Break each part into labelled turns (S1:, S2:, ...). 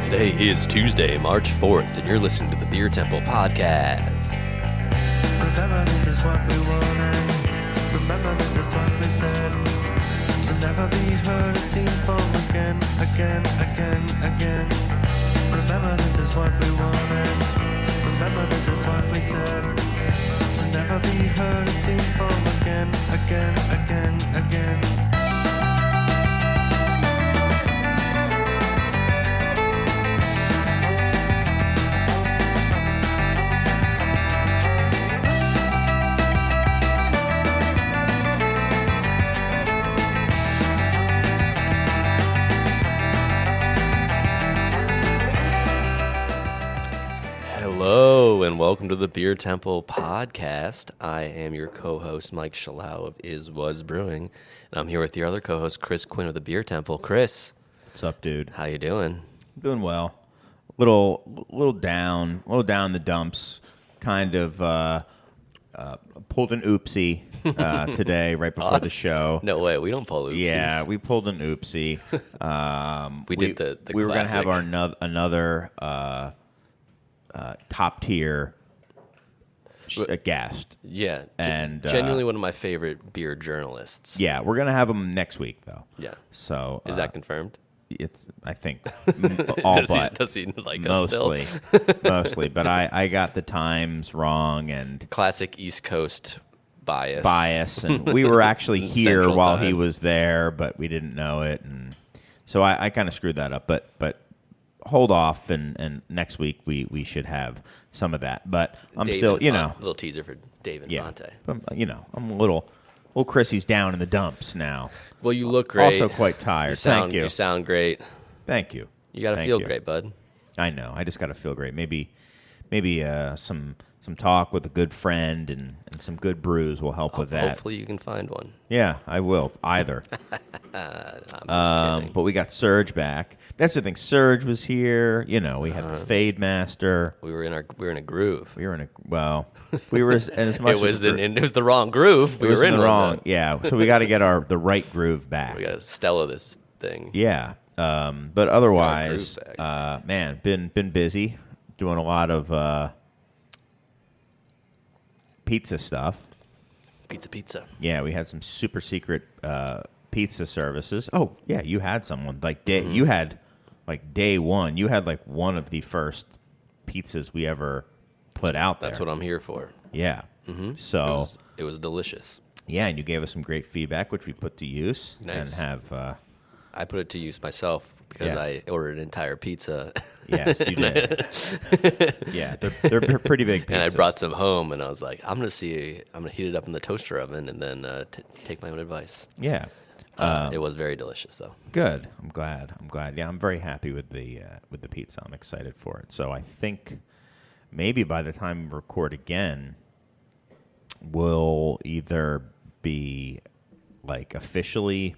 S1: Today is Tuesday, March 4th, and you're listening to the Beer Temple Podcast.
S2: Remember this is what we wanted. Remember this is what we said. To never be heard or seen from again. Remember this is what we wanted. Remember this is what we said. To never be heard or seen from again.
S1: Hello, and welcome to the Beer Temple Podcast. I am your co-host, Mike Shalau of Is Was Brewing, and I'm here with your other co-host, Chris Quinn of the Beer Temple. Chris.
S3: What's up, dude?
S1: How you doing?
S3: Doing well. Little down in the dumps. Kind of pulled an oopsie today, right before the show.
S1: No way, we don't pull oopsies.
S3: Yeah, we pulled an oopsie.
S1: we did the
S3: We were going to
S1: classic.
S3: have another top tier guest.
S1: Yeah,
S3: and
S1: genuinely one of my favorite beer journalists.
S3: Yeah, we're going to have him next week, though.
S1: Yeah.
S3: So
S1: Is that confirmed?
S3: It's, I think, all
S1: Does he like us
S3: mostly,
S1: still?
S3: mostly. But I got the times wrong and
S1: Classic East Coast bias.
S3: and we were actually here
S1: Central
S3: while
S1: time.
S3: he was there, but we didn't know it, and so I kind of screwed that up. But hold off, and next week we should have some of that. But I'm
S1: Dave
S3: still,
S1: and
S3: you
S1: Fon-
S3: know,
S1: little teaser for Dave and
S3: yeah,
S1: Fonte.
S3: I'm a little Chrissy's down in the dumps now.
S1: Well, you look great.
S3: Also quite tired.
S1: Thank
S3: you.
S1: You sound great.
S3: Thank you.
S1: You got to
S3: Thank
S1: feel
S3: you.
S1: great, bud.
S3: I know. I just got to feel great. Maybe some talk with a good friend and some good brews will help with that.
S1: Hopefully you can find one.
S3: Yeah, I will. Either.
S1: I'm just kidding.
S3: But we got Surge back. That's the thing. Surge was here. You know, we had the Fade Master.
S1: We were in a groove.
S3: We were as much.
S1: It was the wrong groove. We
S3: It was
S1: were in
S3: the
S1: one,
S3: wrong.
S1: though.
S3: Yeah. So we got to get the right groove back.
S1: We got to Stella this thing.
S3: Yeah. But otherwise,
S1: Got our groove
S3: man, been busy doing a lot of pizza stuff.
S1: Pizza.
S3: Yeah, we had some super secret pizza services. Oh, yeah, you had someone you had like day one. You had like one of the first pizzas we ever put out there.
S1: That's what I'm here for.
S3: Yeah. Mm-hmm. So
S1: It was delicious.
S3: yeah, and you gave us some great feedback, which we put to use
S1: Nice.
S3: and have.
S1: I put it to use myself because
S3: Yes.
S1: I ordered an entire pizza.
S3: Yes, you did. Yeah, they're pretty big pizzas.
S1: And I brought some home, and I was like, I'm gonna heat it up in the toaster oven, and then take my own advice.
S3: Yeah.
S1: It was very delicious, though.
S3: Good. I'm glad. Yeah, I'm very happy with the pizza. I'm excited for it. So I think maybe by the time we record again, we'll either be like officially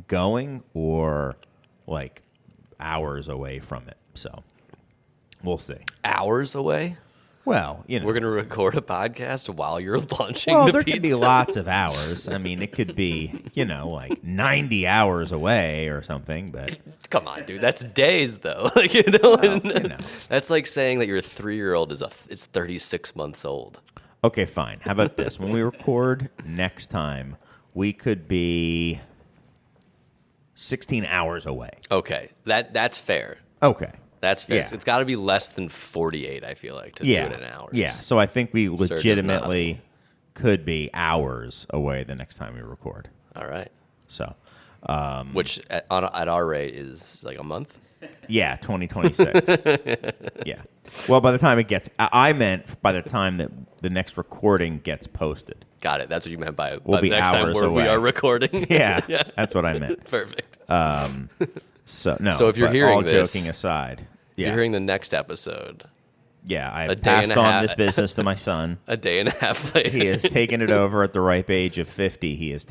S3: going or like hours away from it. So we'll see.
S1: Hours away.
S3: Well, you know,
S1: We're gonna record a podcast while you're launching
S3: well,
S1: the
S3: there
S1: pizza.
S3: could be lots of hours. I mean, it could be, like 90 hours away or something, but
S1: Come on, dude. That's days, though. Like, That's like saying that your 3-year-old is 36 months old.
S3: okay, fine. How about this? When we record next time, we could be 16 hours away.
S1: Okay, that's fair.
S3: Okay.
S1: That's fair.
S3: Yeah.
S1: It's got to be less than 48. I feel like to do it in hours.
S3: Yeah. So I think we
S1: does not.
S3: legitimately could be hours away the next time we record.
S1: All right.
S3: So,
S1: Which at our rate is like a month.
S3: yeah, 2026. Yeah. Well, by the time it gets, I meant by the time that the next recording gets posted.
S1: Got it. That's what you meant by
S3: We'll
S1: the
S3: be
S1: next time
S3: hours
S1: where we
S3: away.
S1: are recording.
S3: Yeah, that's what I meant.
S1: Perfect.
S3: So no.
S1: So if you're
S3: but
S1: hearing
S3: all
S1: this-
S3: joking aside,
S1: You're hearing the next episode
S3: yeah, I
S1: a day and
S3: passed
S1: a
S3: on
S1: half-
S3: this business to my son.
S1: a day and a half later.
S3: He has taken it over at the ripe age of 50. He has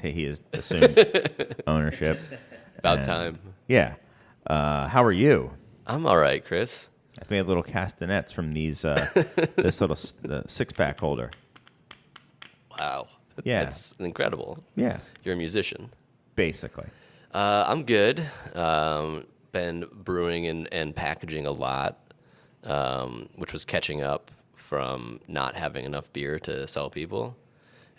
S3: assumed ownership.
S1: About
S3: And-
S1: time.
S3: Yeah. How are you?
S1: I'm all right, Chris.
S3: I've made little castanets from these this little six-pack holder.
S1: Wow.
S3: Yeah.
S1: That's incredible.
S3: Yeah,
S1: You're a musician.
S3: basically.
S1: I'm good. been brewing and packaging a lot, which was catching up from not having enough beer to sell people.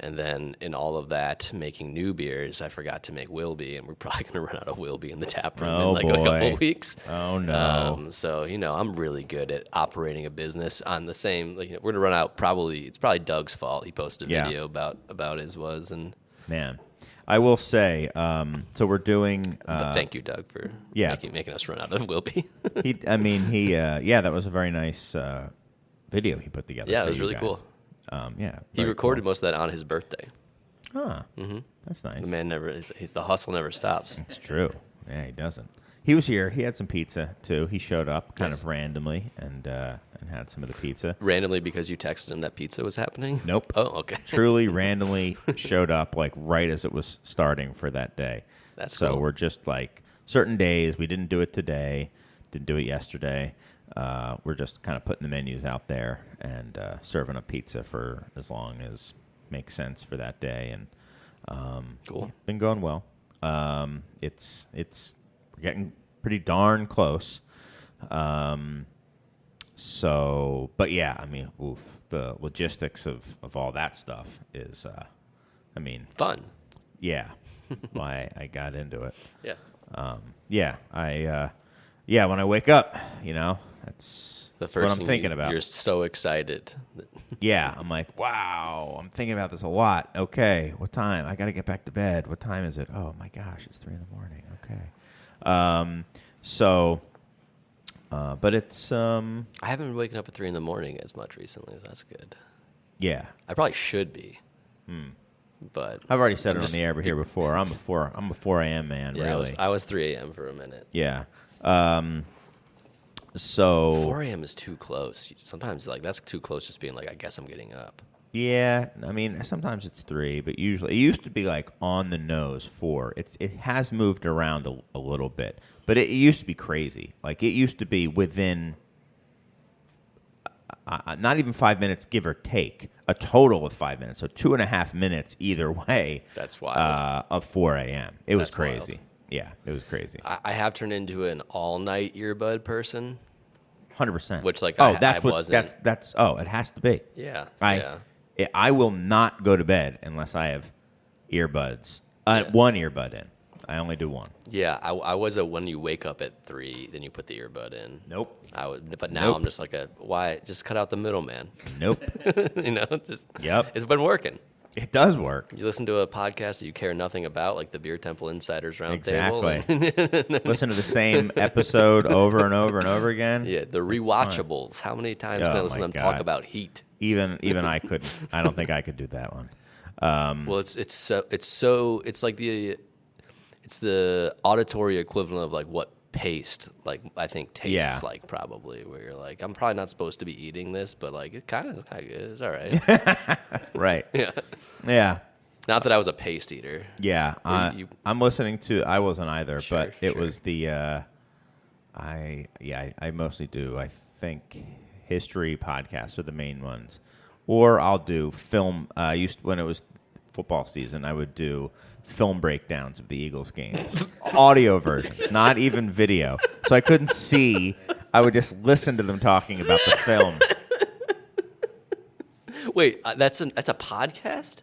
S1: And then in all of that, making new beers, I forgot to make Wilby, and we're probably going to run out of Wilby in the tap room in like a couple of weeks.
S3: Oh, no.
S1: So, I'm really good at operating a business on the same, like, we're going to run out it's probably Doug's fault. He posted a video about his was. And
S3: man, I will say, so we're doing.
S1: But thank you, Doug, for making us run out of Wilby.
S3: That was a very nice video he put together.
S1: Yeah, it was really cool. He recorded most of that on his birthday.
S3: That's nice.
S1: The man the hustle never stops.
S3: It's true. Yeah, he doesn't. He was here. He had some pizza too. He showed up kind of randomly and had some of the pizza.
S1: Randomly because you texted him that pizza was happening?
S3: Nope.
S1: Oh, okay.
S3: Truly randomly showed up like right as it was starting for that day.
S1: That's
S3: so
S1: cool.
S3: We're just like certain days. We didn't do it today. Didn't do it yesterday. We're just kind of putting the menus out there and serving up pizza for as long as makes sense for that day. And
S1: cool.
S3: Been going well. It's we're getting pretty darn close. But yeah, I mean, the logistics of all that stuff is,
S1: fun.
S3: Yeah, why I got into it.
S1: Yeah.
S3: When I wake up, that's
S1: the first
S3: what I'm thinking about.
S1: You're so excited.
S3: Yeah, I'm like, wow, I'm thinking about this a lot. Okay, what time? I got to get back to bed. What time is it? Oh my gosh, it's 3 a.m. Okay. But it's.
S1: I haven't been waking up at 3 a.m. as much recently. That's good.
S3: Yeah,
S1: I probably should be. But
S3: I've already said it on the air here before. I'm a 4 a.m. man.
S1: Yeah,
S3: really.
S1: I was 3 a.m. for a minute.
S3: Yeah. So
S1: 4 a.m. is too close. Sometimes that's too close. Just being like, I guess I'm getting up.
S3: Yeah, I mean sometimes it's 3, but usually it used to be like on the nose 4. It has moved around a little bit, but it used to be crazy. Like it used to be within not even 5 minutes, give or take, a total of 5 minutes, so 2.5 minutes either way.
S1: That's wild.
S3: Of 4 a.m. It was
S1: That's
S3: crazy.
S1: Wild.
S3: Yeah, it was crazy.
S1: I have turned into an all-night earbud person.
S3: 100%.
S1: Which I wasn't.
S3: It has to be.
S1: Yeah.
S3: I will not go to bed unless I have earbuds. One earbud in. I only do one.
S1: Yeah, I was when you wake up at 3, then you put the earbud in.
S3: Nope.
S1: But now I'm just like why? Just cut out the middleman.
S3: Nope. Yep.
S1: It's been working.
S3: It does work.
S1: You listen to a podcast that you care nothing about, like the Beer Temple Insiders Roundtable.
S3: Exactly. Listen to the same episode over and over and over again.
S1: Yeah, the rewatchables. How many times can I listen to them talk about Heat?
S3: Even I couldn't. I don't think I could do that one.
S1: Well, it's like the auditory equivalent of like what paste, like I think tastes like probably, where you're like, I'm probably not supposed to be eating this, but like it kind of good. It's all right.
S3: Right.
S1: Yeah.
S3: Yeah.
S1: Not that I was a paste eater.
S3: Yeah. I'm listening to. I wasn't either, but it was the. I mostly do. I think history podcasts are the main ones, or I'll do film. When it was football season, I would do film breakdowns of the Eagles games, audio versions, not even video. So I couldn't see. I would just listen to them talking about the film.
S1: Wait, that's a podcast?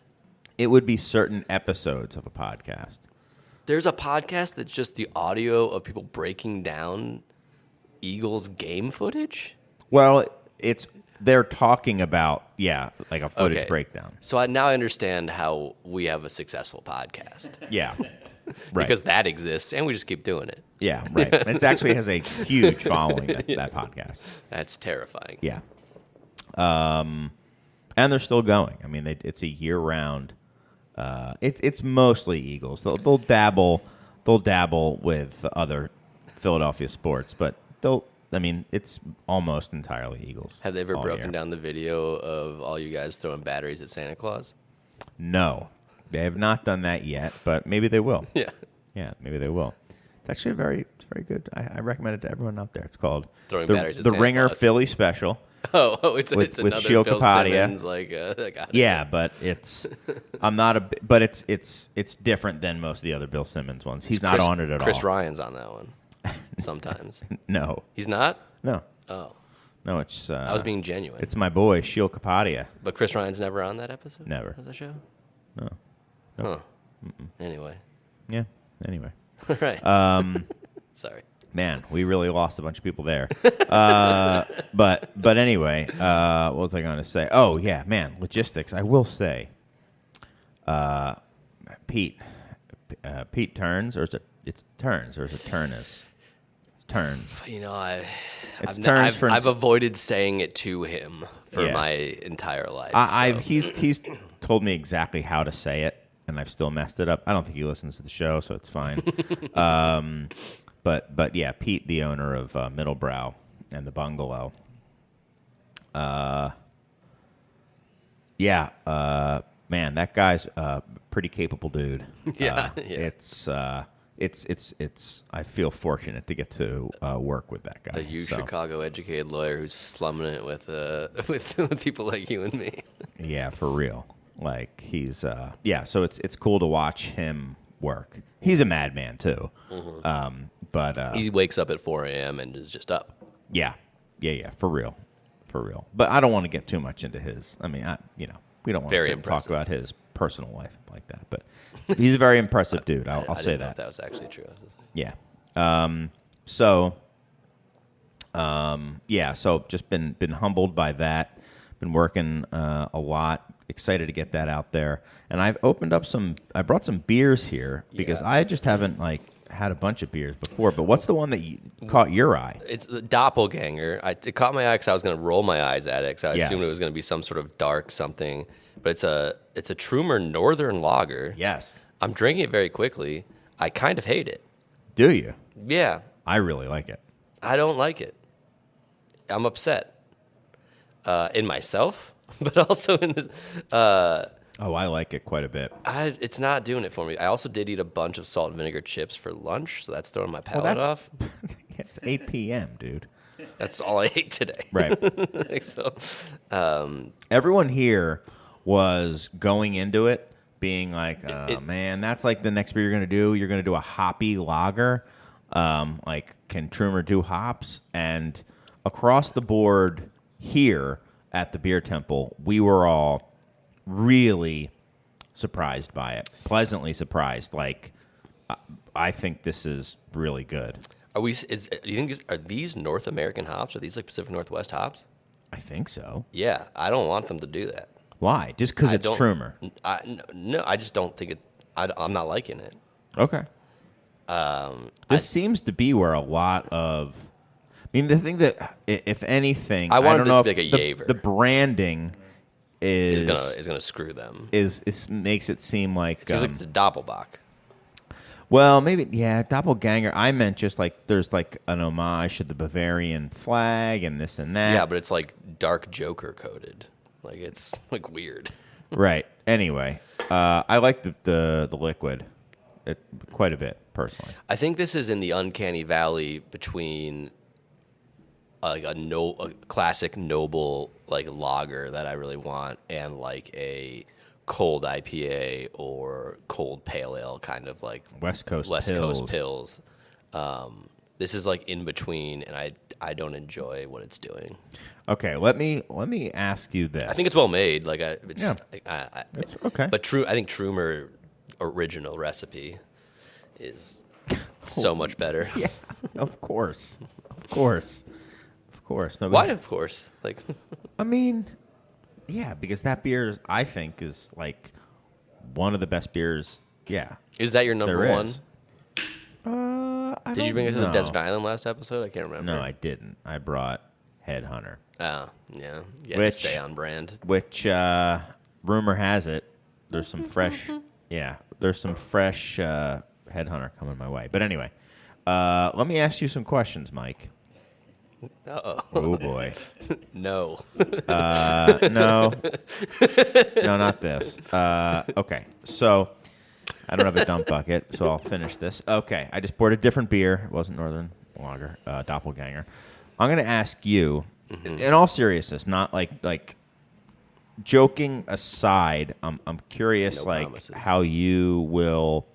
S3: It would be certain episodes of a podcast.
S1: There's a podcast that's just the audio of people breaking down Eagles game footage?
S3: Well, they're talking about, like a footage breakdown.
S1: So now I understand how we have a successful podcast.
S3: Yeah. Right.
S1: Because that exists, and we just keep doing it.
S3: Yeah, right. It actually has a huge following, that podcast.
S1: That's terrifying.
S3: Yeah. And they're still going. I mean, it's a year-round. It's mostly Eagles. They'll dabble with other Philadelphia sports, but it's almost entirely Eagles.
S1: Have they ever broken down the video of all you guys throwing batteries at Santa Claus?
S3: No, they have not done that yet, but maybe they will.
S1: Yeah,
S3: maybe they will. It's actually very very good. I recommend it to everyone out there. It's called
S1: Throwing Batteries at
S3: the
S1: Santa
S3: Ringer
S1: Claus.
S3: Philly Special.
S1: It's
S3: with
S1: another
S3: Shio
S1: Bill
S3: Kapadia.
S1: Simmons,
S3: But I'm not but it's different than most of the other Bill Simmons ones. He's not on it at all.
S1: Chris Ryan's on that one. sometimes.
S3: No.
S1: He's not?
S3: No.
S1: Oh.
S3: No, it's...
S1: I was being genuine.
S3: It's my boy, Sheil Kapadia.
S1: But Chris Ryan's never on that episode?
S3: Never.
S1: Of the show?
S3: No.
S1: Huh. Anyway.
S3: Yeah, anyway.
S1: Right. Sorry.
S3: Man, we really lost a bunch of people there. But anyway, what was I going to say? Oh, yeah, man, logistics. I will say, Pete turns, or is it turns, or is it Turnus? It's turns.
S1: You know,
S3: I've
S1: avoided saying it to him for my entire life.
S3: He's told me exactly how to say it, and I've still messed it up. I don't think he listens to the show, so it's fine. But yeah, Pete, the owner of Middlebrow and the Bungalow. Man, that guy's a pretty capable dude.
S1: Yeah.
S3: It's I feel fortunate to get to work with that guy.
S1: A Chicago educated lawyer who's slumming it with people like you and me.
S3: Yeah, for real. Like he's so it's cool to watch him work. He's a madman too.
S1: Mm-hmm.
S3: But
S1: he wakes up at 4 a.m. and is just up.
S3: Yeah, for real. But I don't want to get too much into his. I mean, we don't want to talk about his personal life like that. But he's a very impressive dude. I'll say
S1: didn't know
S3: that.
S1: If that was actually true.
S3: Yeah. So just been humbled by that. Been working a lot. Excited to get that out there. And I brought some beers here because I just haven't had a bunch of beers before. But what's the one that caught your eye?
S1: It's the Doppelganger. It caught my eye because I was going to roll my eyes at it because I assumed it was going to be some sort of dark something. But it's a Trumer Northern Lager.
S3: Yes.
S1: I'm drinking it very quickly. I kind of hate it.
S3: Do you?
S1: Yeah.
S3: I really like it.
S1: I don't like it. I'm upset. In myself, but also in this.
S3: I like it quite a bit.
S1: It's not doing it for me. I also did eat a bunch of salt and vinegar chips for lunch, so that's throwing my palate off.
S3: It's 8 p.m., dude.
S1: That's all I ate today.
S3: Right.
S1: So,
S3: everyone here was going into it being like, man, that's like the next beer you're going to do. You're going to do a hoppy lager. Can Trumer do hops? And across the board here at the Beer Temple, we were all really surprised by it, pleasantly surprised. I think this is really good.
S1: Do you think are these North American hops? Are these like Pacific Northwest hops?
S3: I think so.
S1: Yeah, I don't want them to do that.
S3: Why? Just because it's Trumer?
S1: No, I just don't think it. I'm not liking it.
S3: Okay. This seems to be where a lot of. I mean, the thing that, if anything,
S1: I wanted this to be
S3: if
S1: like a Yaver.
S3: The branding is
S1: gonna screw them.
S3: Is makes it seem like
S1: it seems like it's a Doppelbock.
S3: Well, maybe Doppelganger. I meant just there's an homage to the Bavarian flag and this and that.
S1: Yeah, but it's like dark Joker coated. It's weird.
S3: Right. Anyway, I like the liquid quite a bit personally.
S1: I think this is in the uncanny valley between a classic noble lager that I really want and a cold IPA or cold pale ale kind of
S3: West Coast
S1: pills. This is in between, and I don't enjoy what it's doing.
S3: Okay, let me ask you this.
S1: I think it's well made.
S3: That's okay.
S1: But I think Trumer original recipe is so much better.
S3: Yeah, of course. No,
S1: why? Of course.
S3: I mean, yeah, because that beer, I think, is one of the best beers. Yeah.
S1: Is that your number one?
S3: Did
S1: you bring it to the Desert Island last episode? I can't remember.
S3: No, I didn't. I brought Headhunter.
S1: Oh, yeah. You had to stay on brand.
S3: Which, rumor has it, there's some fresh, Headhunter coming my way. But anyway, let me ask you some questions, Mike.
S1: Uh-oh.
S3: Oh, boy.
S1: No.
S3: No. No, not this. Okay, so I don't have a dump bucket, so I'll finish this. Okay, I just poured a different beer. It wasn't Northern Lager, Doppelganger. I'm going to ask you, in all seriousness, not like joking aside, I'm curious how you will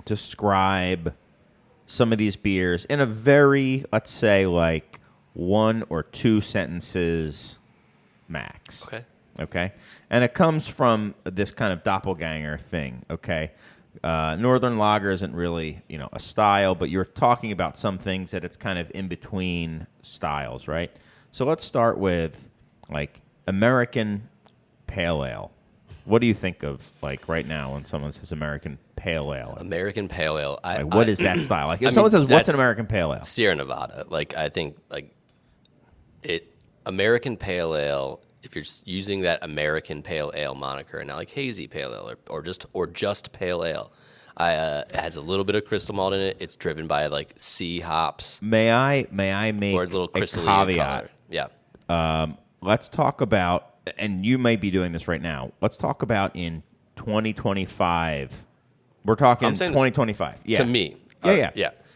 S3: describe some of these beers in a very, let's say, like 1 or 2 sentences max. Okay? And it comes from this kind of doppelganger thing, okay? Northern Lager isn't really, a style, but you're talking about some things that it's kind of in between styles, right? So let's start with, like, American Pale Ale. What do you think of, like, right now when someone says American Pale Ale?
S1: American Pale Ale.
S3: What is that style? Like, if someone says, what's an American Pale Ale?
S1: Sierra Nevada. Like, I think, American Pale Ale, if you're just using that American Pale Ale moniker, and not like hazy Pale Ale or just Pale Ale, it has a little bit of crystal malt in it. It's driven by, like, C hops.
S3: May I make
S1: or a little crystal
S3: caveat?
S1: Yeah.
S3: Let's talk about, and you may be doing this right now, let's talk about in 2025. We're talking 2025. Yeah.
S1: To me.
S3: Yeah.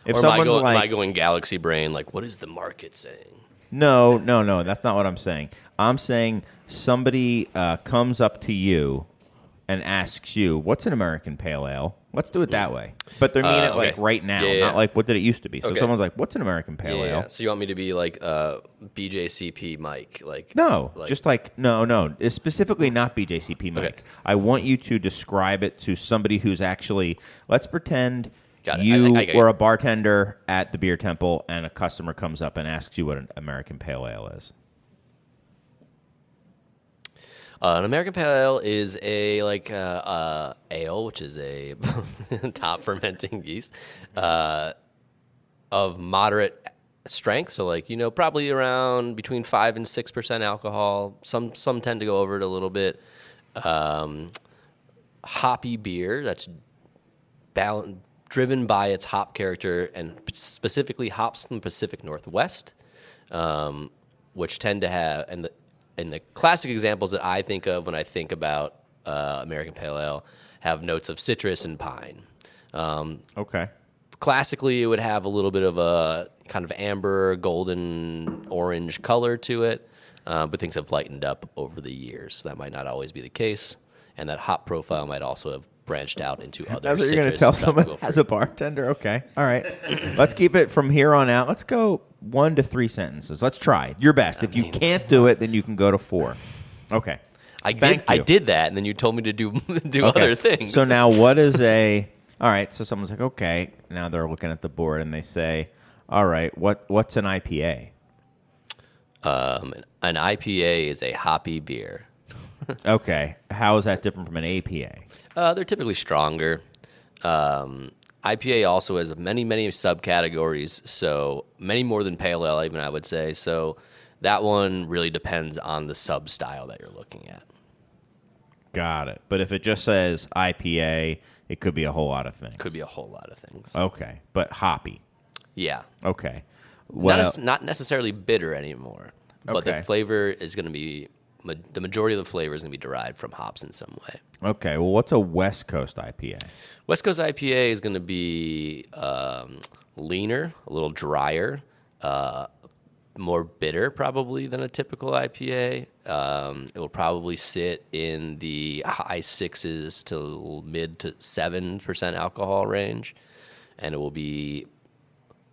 S3: If
S1: Or
S3: someone's
S1: am I going galaxy brain, like, what is the market saying?
S3: No, that's not what I'm saying. I'm saying somebody comes up to you and asks you, what's an American Pale Ale? Let's do it that way. But they mean it like right now, not like what did it used to be. So someone's like, what's an American Pale Ale?
S1: Yeah. So you want me to be like BJCP Mike?
S3: No, just like, no. It's specifically not BJCP Mike.
S1: Okay.
S3: I want you to describe it to somebody who's actually, let's pretend
S1: Got it.
S3: you
S1: I
S3: were a bartender at the beer temple and a customer comes up and asks you what an American Pale Ale is.
S1: An American Pale Ale is a ale, which is a top fermenting yeast of moderate strength. So probably around between 5 and 6% alcohol. Some tend to go over it a little bit. Hoppy beer that's driven by its hop character and specifically hops from the Pacific Northwest, which tend to have and the classic examples that I think of when I think about American Pale Ale have notes of citrus and pine.
S3: Okay.
S1: Classically, it would have a little bit of a kind of amber, golden, orange color to it, but things have lightened up over the years. So that might not always be the case, and that hop profile might also have branched out into other citrus.
S3: You're going to tell someone as a bartender? Okay. All right. Let's keep it from here on out. Let's go 1 to 3 sentences. Let's try your best. If you can't do it, then you can go to 4. Okay.
S1: I did that, and then you told me to do other things.
S3: So now what is all right, so someone's like, okay. Now they're looking at the board, and they say, all right, what's an IPA?
S1: An IPA is a hoppy beer.
S3: Okay. How is that different from an APA?
S1: They're typically stronger. IPA also has many, many subcategories, so many more than Pale Ale, even I would say. So that one really depends on the sub-style that you're looking at.
S3: Got it. But if it just says IPA, it could be a whole lot of things.
S1: Could be a whole lot of things.
S3: Okay. But hoppy.
S1: Yeah.
S3: Okay.
S1: Not necessarily bitter anymore, but the flavor is going to be, the majority of the flavor is going to be derived from hops in some way.
S3: Okay. Well, what's a West Coast IPA?
S1: West Coast IPA is going to be leaner, a little drier, more bitter probably than a typical IPA. It will probably sit in the high 6s to mid to 7% alcohol range, and it will be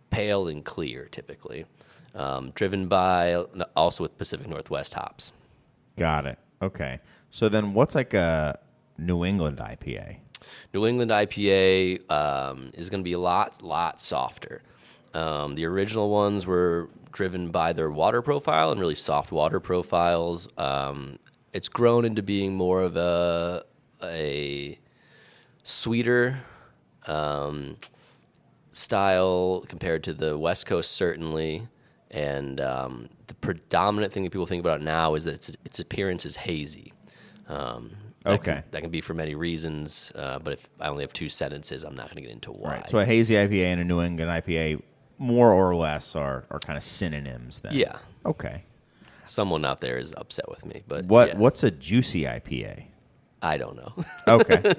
S1: pale and clear typically, driven by also with Pacific Northwest hops.
S3: Got it. Okay. So then what's like a New England IPA?
S1: New England IPA is going to be a lot softer. The original ones were driven by their water profile and really soft water profiles. It's grown into being more of a sweeter style compared to the West Coast, certainly. And the predominant thing that people think about now is that its appearance is hazy. That can be for many reasons, but if I only have 2 sentences, I'm not going to get into why.
S3: Right. So a hazy IPA and a New England IPA, more or less, are kind of synonyms then.
S1: Yeah.
S3: Okay.
S1: Someone out there is upset with me, but
S3: what's a juicy IPA?
S1: I don't know.
S3: Okay.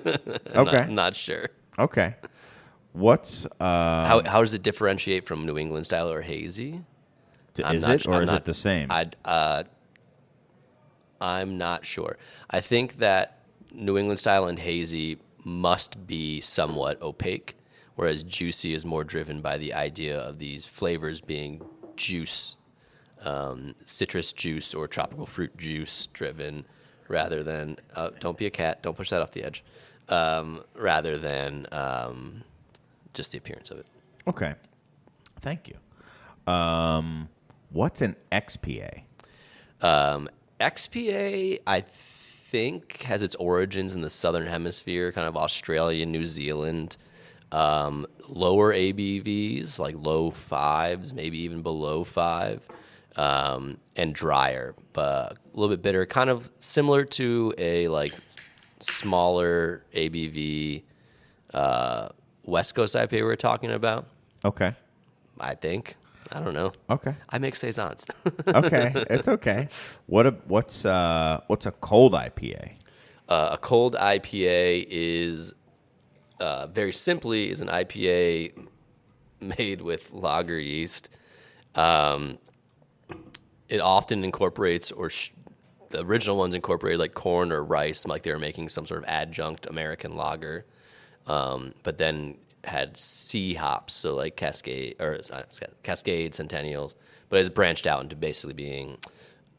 S1: I'm not sure.
S3: Okay. What's
S1: how does it differentiate from New England style or hazy?
S3: Is it the same?
S1: I'm not sure. I think that New England style and hazy must be somewhat opaque, whereas juicy is more driven by the idea of these flavors being juice, citrus juice or tropical fruit juice driven, rather than don't be a cat, don't push that off the edge, rather than just the appearance of it.
S3: Okay, thank you. What's an XPA?
S1: XPA, I think, has its origins in the southern hemisphere, kind of Australia, New Zealand. Lower ABVs, like low 5s, maybe even below 5, and drier, but a little bit bitter, kind of similar to a like smaller ABV West Coast IPA we were talking about.
S3: Okay.
S1: I think. I don't know.
S3: Okay.
S1: I make saisons.
S3: Okay, it's okay. What's a cold IPA?
S1: A cold IPA is very simply is an IPA made with lager yeast. It often incorporates, the original ones incorporated like corn or rice, like they were making some sort of adjunct American lager, but then had C hops, so like Cascade, Centennials, but it's branched out into basically being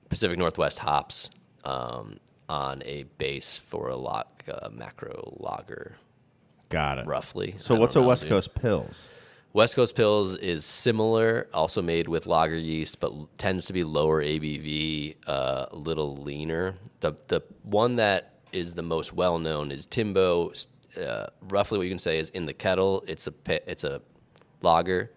S1: Pacific Northwest hops on a base for a macro lager.
S3: Got it.
S1: Roughly.
S3: So what's a West Coast Pils?
S1: West Coast Pils is similar, also made with lager yeast, but tends to be lower ABV, a little leaner. The one that is the most well known is Timbo. Roughly, what you can say is in the kettle, it's a lager,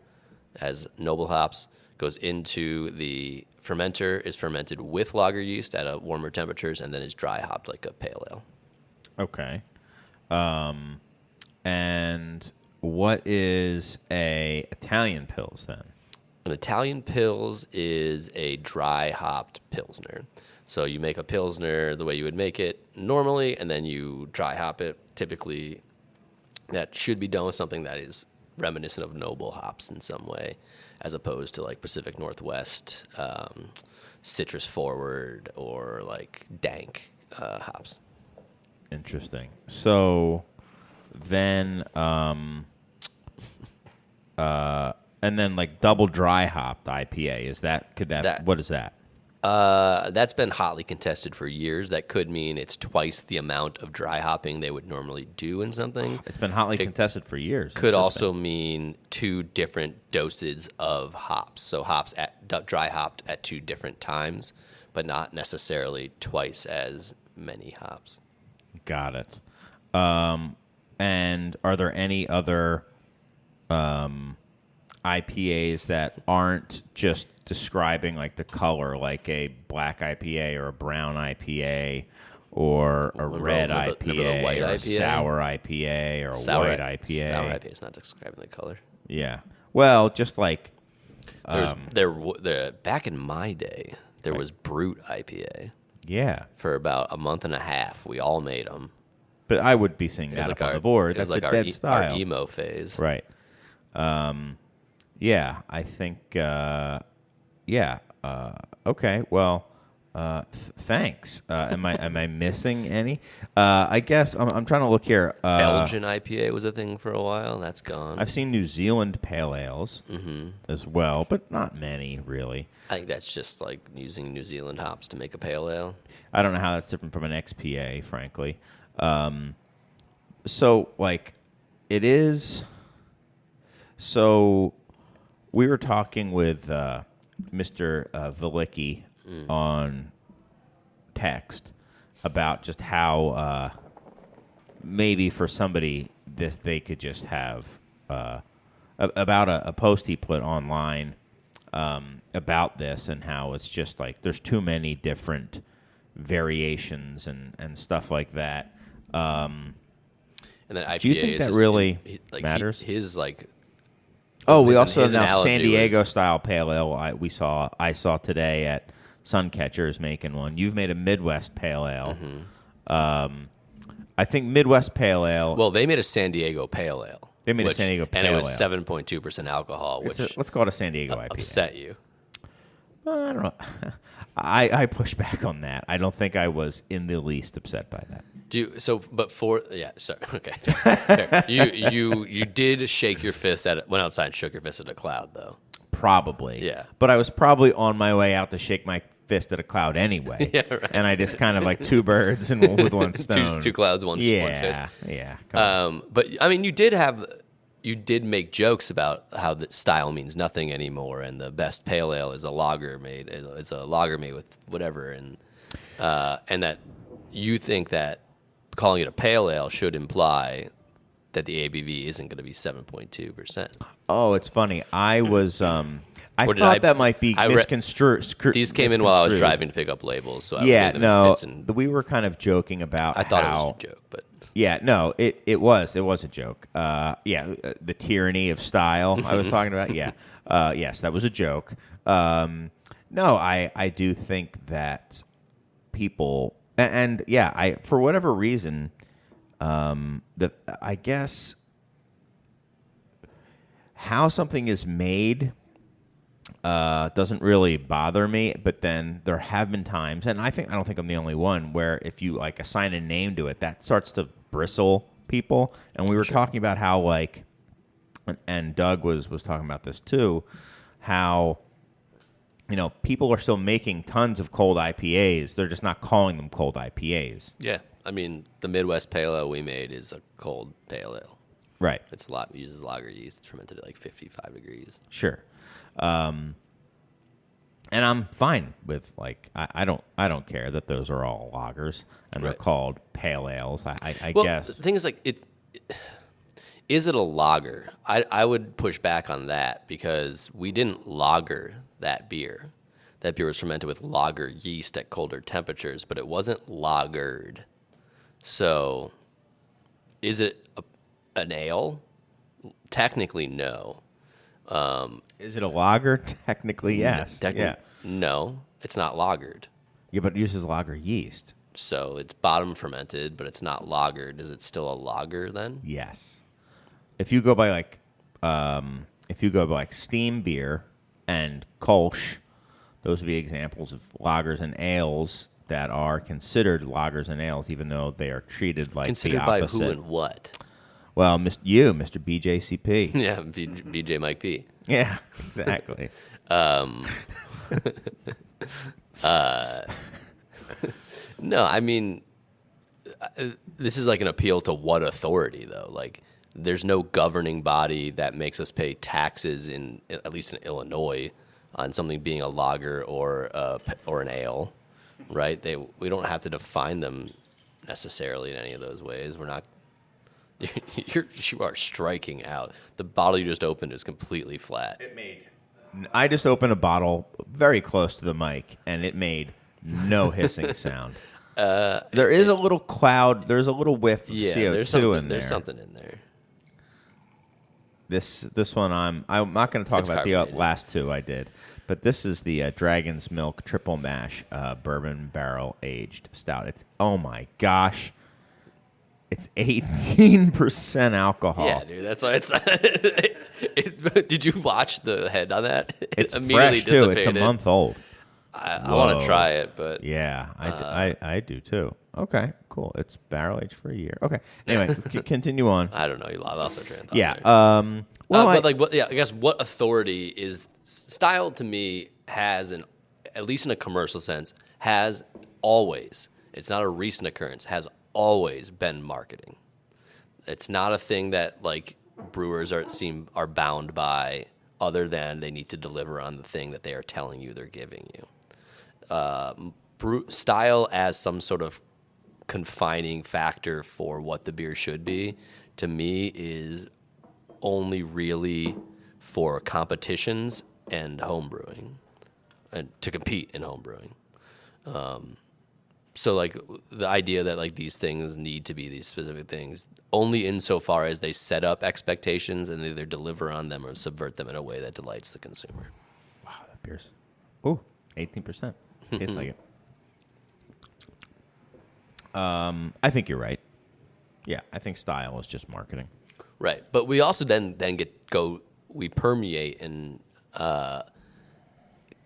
S1: has noble hops, goes into the fermenter, is fermented with lager yeast at warmer temperatures, and then is dry hopped like a pale ale.
S3: Okay. And what is a Italian Pils then?
S1: An Italian Pils is a dry hopped Pilsner. So you make a Pilsner the way you would make it normally, and then you dry hop it. Typically, that should be done with something that is reminiscent of noble hops in some way, as opposed to like Pacific Northwest, citrus forward, or like dank hops.
S3: Interesting. So then, and then like double dry hopped IPA, what is that?
S1: That's been hotly contested for years. That could mean it's twice the amount of dry hopping they would normally do in something.
S3: It's been hotly contested for years.
S1: Could also mean two different doses of hops. So hops dry hopped at two different times, but not necessarily twice as many hops.
S3: Got it. And are there any other IPAs that aren't just describing like the color, like a black IPA or a brown IPA or a red IPA
S1: white
S3: or a
S1: IPA?
S3: sour IPA or a white IPA?
S1: Sour IPA is not describing the color.
S3: Yeah. Well, just like
S1: there back in my day, there was Brute IPA.
S3: Yeah.
S1: For about a month and a half, we all made them.
S3: But I would be seeing that up on the board. That's like a dead style.
S1: Our emo phase.
S3: Right. Yeah, I think, okay, well, thanks. Am I missing any? I guess I'm trying to look here.
S1: Belgian IPA was a thing for a while. That's gone.
S3: I've seen New Zealand pale ales as well, but not many, really.
S1: I think that's just like using New Zealand hops to make a pale ale.
S3: I don't know how that's different from an XPA, frankly. So, like, it is... So, we were talking with Mr. Velicki on text about just how maybe for somebody they could just have about a post he put online about this and how it's just like there's too many different variations and stuff like that.
S1: And then IPA
S3: do you think
S1: is
S3: that
S1: just
S3: really matters?
S1: His like.
S3: Oh, we also
S1: his
S3: now San
S1: analogy
S3: Diego style pale ale. I saw today at Suncatcher is making one. You've made a Midwest pale ale. I think Midwest pale ale.
S1: Well, they made a San Diego pale ale.
S3: They made a San Diego pale ale,
S1: and it was 7.2% alcohol, which
S3: let's call it a San Diego IPA.
S1: Upset you.
S3: I don't know. I push back on that. I don't think I was in the least upset by that.
S1: Sorry, okay. Fair. You did shake your fist went outside and shook your fist at a cloud, though.
S3: Probably.
S1: Yeah.
S3: But I was probably on my way out to shake my fist at a cloud anyway.
S1: Yeah, right.
S3: And I just kind of like two birds and with one stone.
S1: Two clouds, one fist.
S3: Yeah.
S1: But I mean, you did make jokes about how the style means nothing anymore, and the best pale ale is a lager made with whatever, and that you think that calling it a pale ale should imply that the ABV isn't going to be 7.2%.
S3: Oh, it's funny. I was that might be misconstrued.
S1: These came in while I was driving to pick up labels, so
S3: we were kind of joking about.
S1: I thought it was a joke, but
S3: yeah, no, it was a joke. The tyranny of style I was talking about. Yeah, yes, that was a joke. No, I do think that people I for whatever reason, that I guess how something is made doesn't really bother me, but then there have been times, and I don't think I'm the only one, where if you like assign a name to it, that starts to bristle people. And we were talking about how like, and Doug was talking about this too, how people are still making tons of cold IPAs. They're just not calling them cold IPAs.
S1: Yeah, I mean the Midwest Pale Ale we made is a cold pale ale.
S3: Right.
S1: It uses lager yeast. It's fermented at like 55 degrees.
S3: Sure. And I'm fine with like I don't care that those are all lagers and they're called pale ales. I guess
S1: the thing is like is it a lager? I would push back on that because we didn't lager that beer. That beer was fermented with lager yeast at colder temperatures, but it wasn't lagered. So, is it an ale? Technically, no.
S3: Is it a lager? Technically, yes.
S1: No, it's not lagered.
S3: Yeah, but it uses lager yeast.
S1: So it's bottom fermented, but it's not lagered. Is it still a lager then?
S3: Yes. If you go by like steam beer and Kolsch, those would be examples of lagers and ales that are considered lagers and ales, even though they are treated like
S1: considered
S3: the opposite.
S1: By who and what?
S3: Well, Mr. BJCP.
S1: Yeah, BJ Mike B.
S3: Yeah, exactly.
S1: No, I mean, this is like an appeal to what authority, though? Like, there's no governing body that makes us pay taxes at least in Illinois, on something being a lager or an ale, right? We don't have to define them necessarily in any of those ways. We're not. You are striking out. The bottle you just opened is completely flat.
S3: I just opened a bottle very close to the mic, and it made no hissing sound. There is a little cloud. There's a little whiff of CO2 in there.
S1: There's something in there.
S3: This one I'm not going to talk about the last two I did, but this is the Dragon's Milk Triple Mash Bourbon Barrel Aged Stout. Oh my gosh. It's 18% alcohol.
S1: Yeah, dude, that's why it's. Did you watch the head on that?
S3: It's fresh too. It's a month old.
S1: I want to try it, but
S3: yeah, I do too. Okay, cool. It's barrel aged for a year. Okay. Anyway, continue on.
S1: I don't know. You lost my train of thought.
S3: Yeah.
S1: I guess what authority is style to me has at least in a commercial sense, has always. It's not a recent occurrence. Has always been marketing. It's not a thing that like brewers are bound by, other than they need to deliver on the thing that they are telling you they're giving you. Style as some sort of confining factor for what the beer should be, to me, is only really for competitions and homebrewing, and to compete in homebrewing. So, like, the idea that, like, these things need to be these specific things, only insofar as they set up expectations and either deliver on them or subvert them in a way that delights the consumer.
S3: Wow, that beer's... Ooh, 18%. Tastes like it. I think you're right. Yeah, I think style is just marketing.
S1: Right. But we also then we permeate and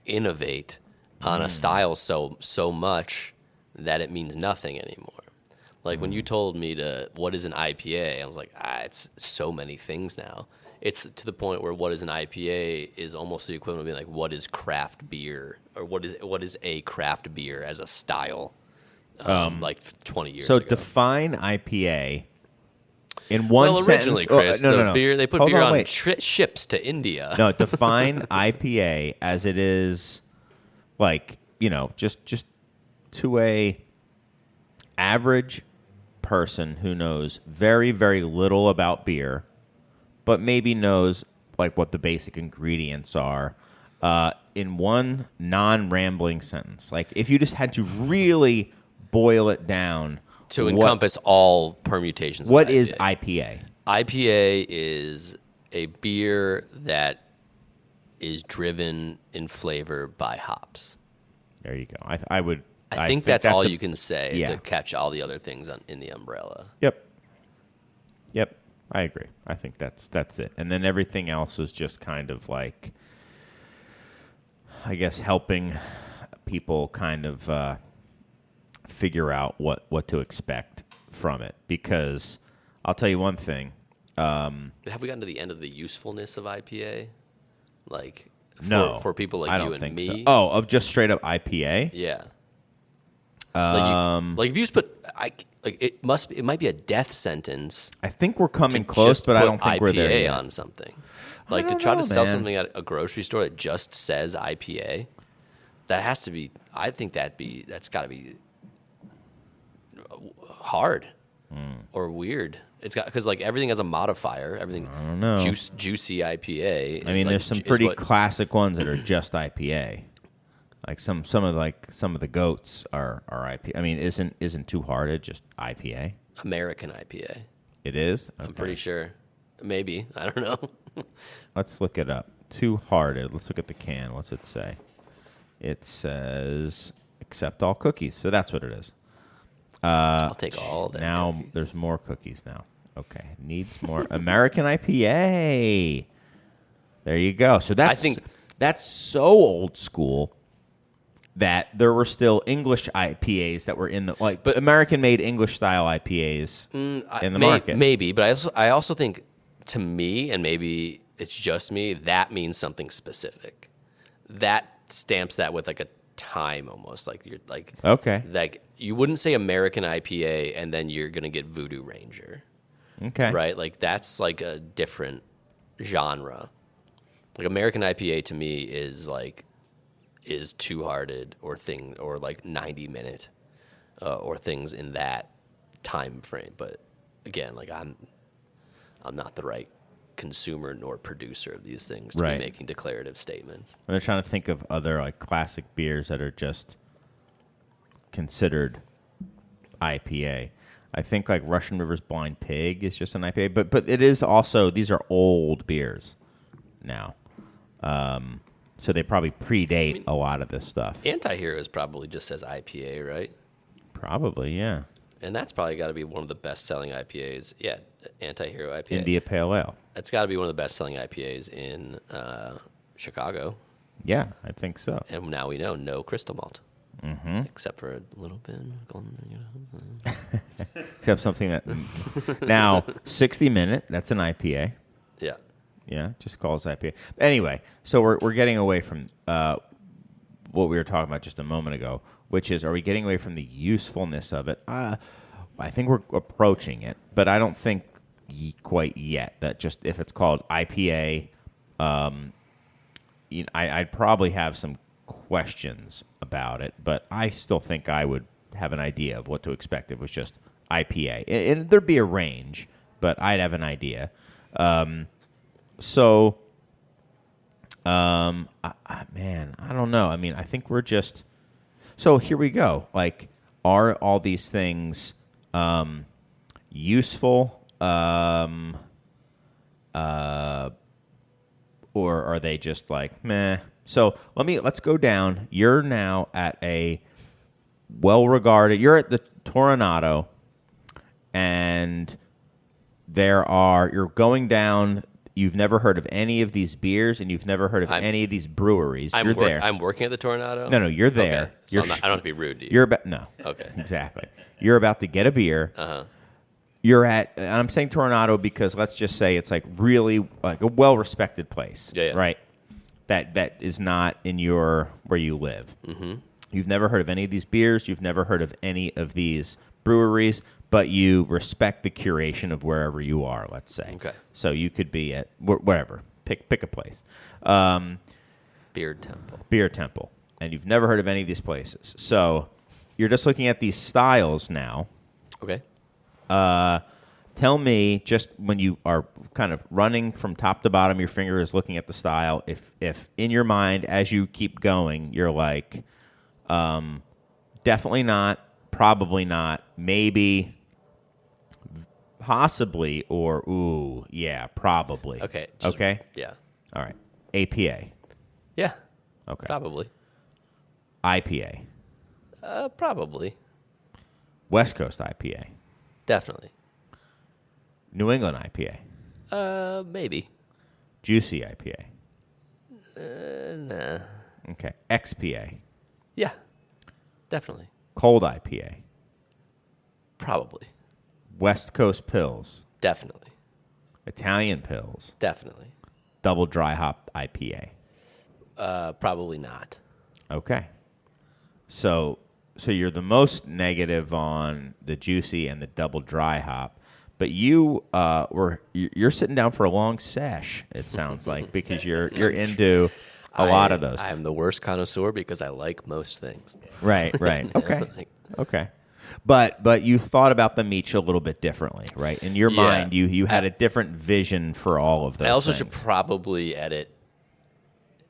S1: innovate on a style so much that it means nothing anymore. Like when you told me what is an IPA, I was like, it's so many things now. It's to the point where what is an IPA is almost the equivalent of being like, what is craft beer, or what is a craft beer as a style, like 20 years ago.
S3: So define IPA in one
S1: well,
S3: sentence.
S1: originally, Chris,
S3: No.
S1: beer they put
S3: Hold
S1: beer on
S3: wait.
S1: ships to India.
S3: No, define IPA as it is, like, just to a average person who knows very, very little about beer, but maybe knows like what the basic ingredients are, in one non-rambling sentence. Like if you just had to really boil it down
S1: to encompass all permutations.
S3: What
S1: of
S3: is
S1: IPA?
S3: IPA?
S1: IPA is a beer that is driven in flavor by hops.
S3: There you go. I
S1: think that's all you can say
S3: yeah.
S1: to catch all the other things in the umbrella.
S3: Yep. I agree. I think that's it. And then everything else is just kind of like, I guess, helping people kind of figure out what to expect from it. Because I'll tell you one thing.
S1: Have we gotten to the end of the usefulness of IPA? Like,
S3: No,
S1: for people like
S3: I
S1: you
S3: don't
S1: and
S3: think
S1: me?
S3: so. Oh, of just straight up IPA?
S1: Yeah. Like if you just put, it might be a death sentence.
S3: I think we're coming
S1: to
S3: close,
S1: just
S3: but I
S1: put
S3: don't think we're there
S1: IPA
S3: yet.
S1: on something. Like
S3: don't
S1: to try
S3: know,
S1: to sell
S3: man.
S1: something at a grocery store that just says IPA, that has to be. I think that's got to be hard or weird. It's got because like everything has a modifier. Everything.
S3: I don't know.
S1: Juicy IPA.
S3: I mean, there's some pretty classic ones that are just IPA. Like some of the goats are IPA. I mean, isn't Too Hearted just IPA?
S1: American IPA.
S3: It is.
S1: I'm pretty sure. Maybe I don't know.
S3: Let's look it up. Too Hearted. Let's look at the can. What's it say? It says accept all cookies. So that's what it is.
S1: I'll take all that.
S3: Now
S1: cookies.
S3: there's more cookies now. Okay, needs more American IPA. There you go. So that's so old school that there were still English IPAs that were in the but American-made English-style IPAs in the market.
S1: Maybe, but I also think, to me, and maybe it's just me, that means something specific. That stamps that with like a time almost, like you're like
S3: Okay.
S1: like you wouldn't say American IPA and then you're gonna get Voodoo Ranger,
S3: Okay.
S1: right? Like that's like a different genre. Like American IPA to me is Too Hearted or like 90 Minute or things in that time frame. But again, like I'm not the right consumer nor producer of these things to
S3: Right.
S1: be making declarative statements.
S3: I'm trying to think of other like classic beers that are just considered IPA. I think like Russian River's Blind Pig is just an IPA, but it is also, these are old beers now. So they probably predate a lot of this stuff.
S1: Anti-Heroes probably just says IPA, right?
S3: Probably, yeah.
S1: And that's probably got to be one of the best-selling IPAs. Yeah, Anti-Hero IPA.
S3: India Pale Ale.
S1: That's got to be one of the best-selling IPAs in Chicago.
S3: Yeah, I think so.
S1: And now we know no crystal malt. Mm-hmm. Except for a little bit.
S3: Except something that... Now, 60 Minute, that's an IPA.
S1: Yeah.
S3: Yeah, just calls IPA. Anyway, so we're getting away from what we were talking about just a moment ago, which is, are we getting away from the usefulness of it? I think we're approaching it, but I don't think quite yet. That just if it's called IPA, I'd probably have some questions about it, but I still think I would have an idea of what to expect if it was just IPA. And there'd be a range, but I'd have an idea. So, man, I don't know. I mean, I think we're just... So here we go. Like, are all these things useful, or are they just like, meh? So let's go down. You're now at a well-regarded... You're at the Toronado, and you're going down you've never heard of any of these beers, and you've never heard of any of these breweries. You're there.
S1: I'm working at the Tornado?
S3: No, you're there.
S1: Okay. So I don't have to be rude to you.
S3: You're about no.
S1: Okay.
S3: Exactly. You're about to get a beer.
S1: Uh-huh.
S3: You're at, and I'm saying Tornado because let's just say it's like really like a well-respected place, right? That is not in where you live. Mm-hmm. You've never heard of any of these beers. You've never heard of any of these breweries, but you respect the curation of wherever you are. Let's say.
S1: Okay.
S3: So you could be at whatever. Pick a place.
S1: Beer Temple.
S3: Beer Temple, and you've never heard of any of these places. So you're just looking at these styles now.
S1: Okay.
S3: Tell me, just when you are kind of running from top to bottom, your finger is looking at the style. If in your mind, as you keep going, you're like, definitely not, probably not, maybe, possibly, or ooh, yeah, probably.
S1: Okay.
S3: Okay?
S1: Yeah.
S3: All right. APA.
S1: Yeah.
S3: Okay.
S1: Probably.
S3: IPA.
S1: Probably.
S3: West Coast IPA.
S1: Definitely.
S3: New England IPA.
S1: Maybe.
S3: Juicy IPA.
S1: Nah.
S3: Okay. XPA.
S1: Yeah. Definitely.
S3: Cold IPA.
S1: Probably.
S3: West Coast Pills.
S1: Definitely.
S3: Italian Pills.
S1: Definitely.
S3: Double dry hop IPA.
S1: Probably not.
S3: Okay. So you're the most negative on the juicy and the double dry hop, but you're sitting down for a long sesh. It sounds like because you're into a lot of those.
S1: I am the worst connoisseur because I like most things.
S3: Right. Okay. Okay. But you thought about them each a little bit differently, right? In your mind, you had a different vision for all of those.
S1: I also
S3: things.
S1: should probably edit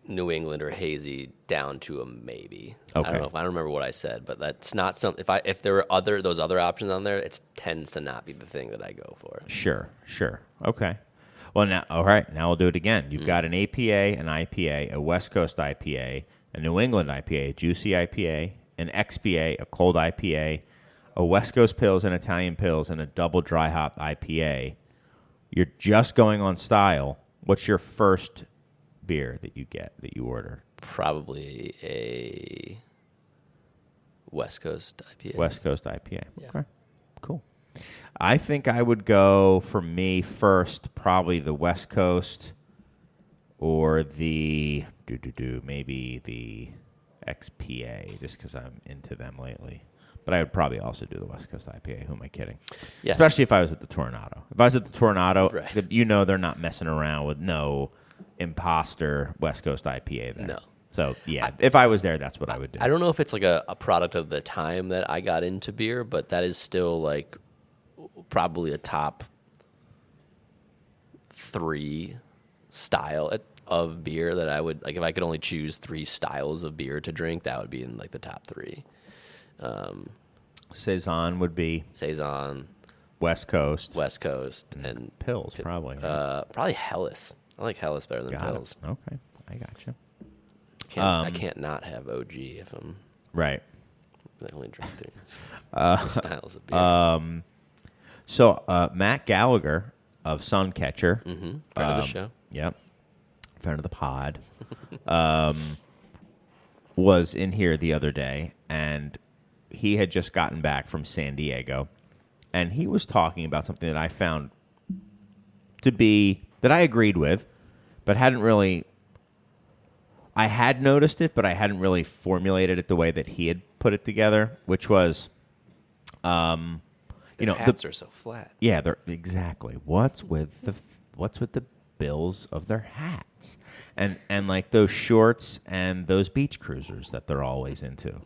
S1: New England or hazy down to a maybe.
S3: Okay.
S1: I don't remember what I said, but that's not something. If there were those other options on there, it tends to not be the thing that I go for.
S3: Sure. Okay. Well, now, all right. Now we'll do it again. You've got an APA, an IPA, a West Coast IPA, a New England IPA, a Juicy IPA, an XPA, a Cold IPA, a West Coast Pills, an Italian Pills, and a double dry hop IPA. You're just going on style. What's your first beer that you order?
S1: Probably a West Coast IPA.
S3: West Coast IPA.
S1: Yeah.
S3: Okay. Cool. I think I would go, for me, first, probably the West Coast or maybe the XPA, just because I'm into them lately. But I would probably also do the West Coast IPA. Who am I kidding?
S1: Yeah.
S3: Especially if I was at the Tornado. If I was at the Tornado,
S1: right.
S3: They're not messing around with no imposter West Coast IPA there.
S1: No.
S3: So, yeah, if I was there, that's what I would do.
S1: I don't know if it's like a product of the time that I got into beer, but that is still like probably a top 3 style of beer that I would like. If I could only choose 3 styles of beer to drink, that would be in like the top 3.
S3: Saison would be
S1: Saison,
S3: West Coast,
S1: and
S3: Pills, probably.
S1: probably Helles. I like Helles better than
S3: Got
S1: Pills.
S3: it. Okay, I gotcha.
S1: I can't not have OG if I'm
S3: Right.
S1: I only drink 3 styles of beer.
S3: So Matt Gallagher of Suncatcher,
S1: Friend of the show.
S3: Yep, friend of the pod, was in here the other day, and he had just gotten back from San Diego, and he was talking about something that I found to be that I agreed with, but hadn't really. I had noticed it, but I hadn't really formulated it the way that he had put it together, which was,
S1: Their hats are so flat.
S3: Yeah, they're exactly. What's with the bills of their hats, and like those shorts and those beach cruisers that they're always into,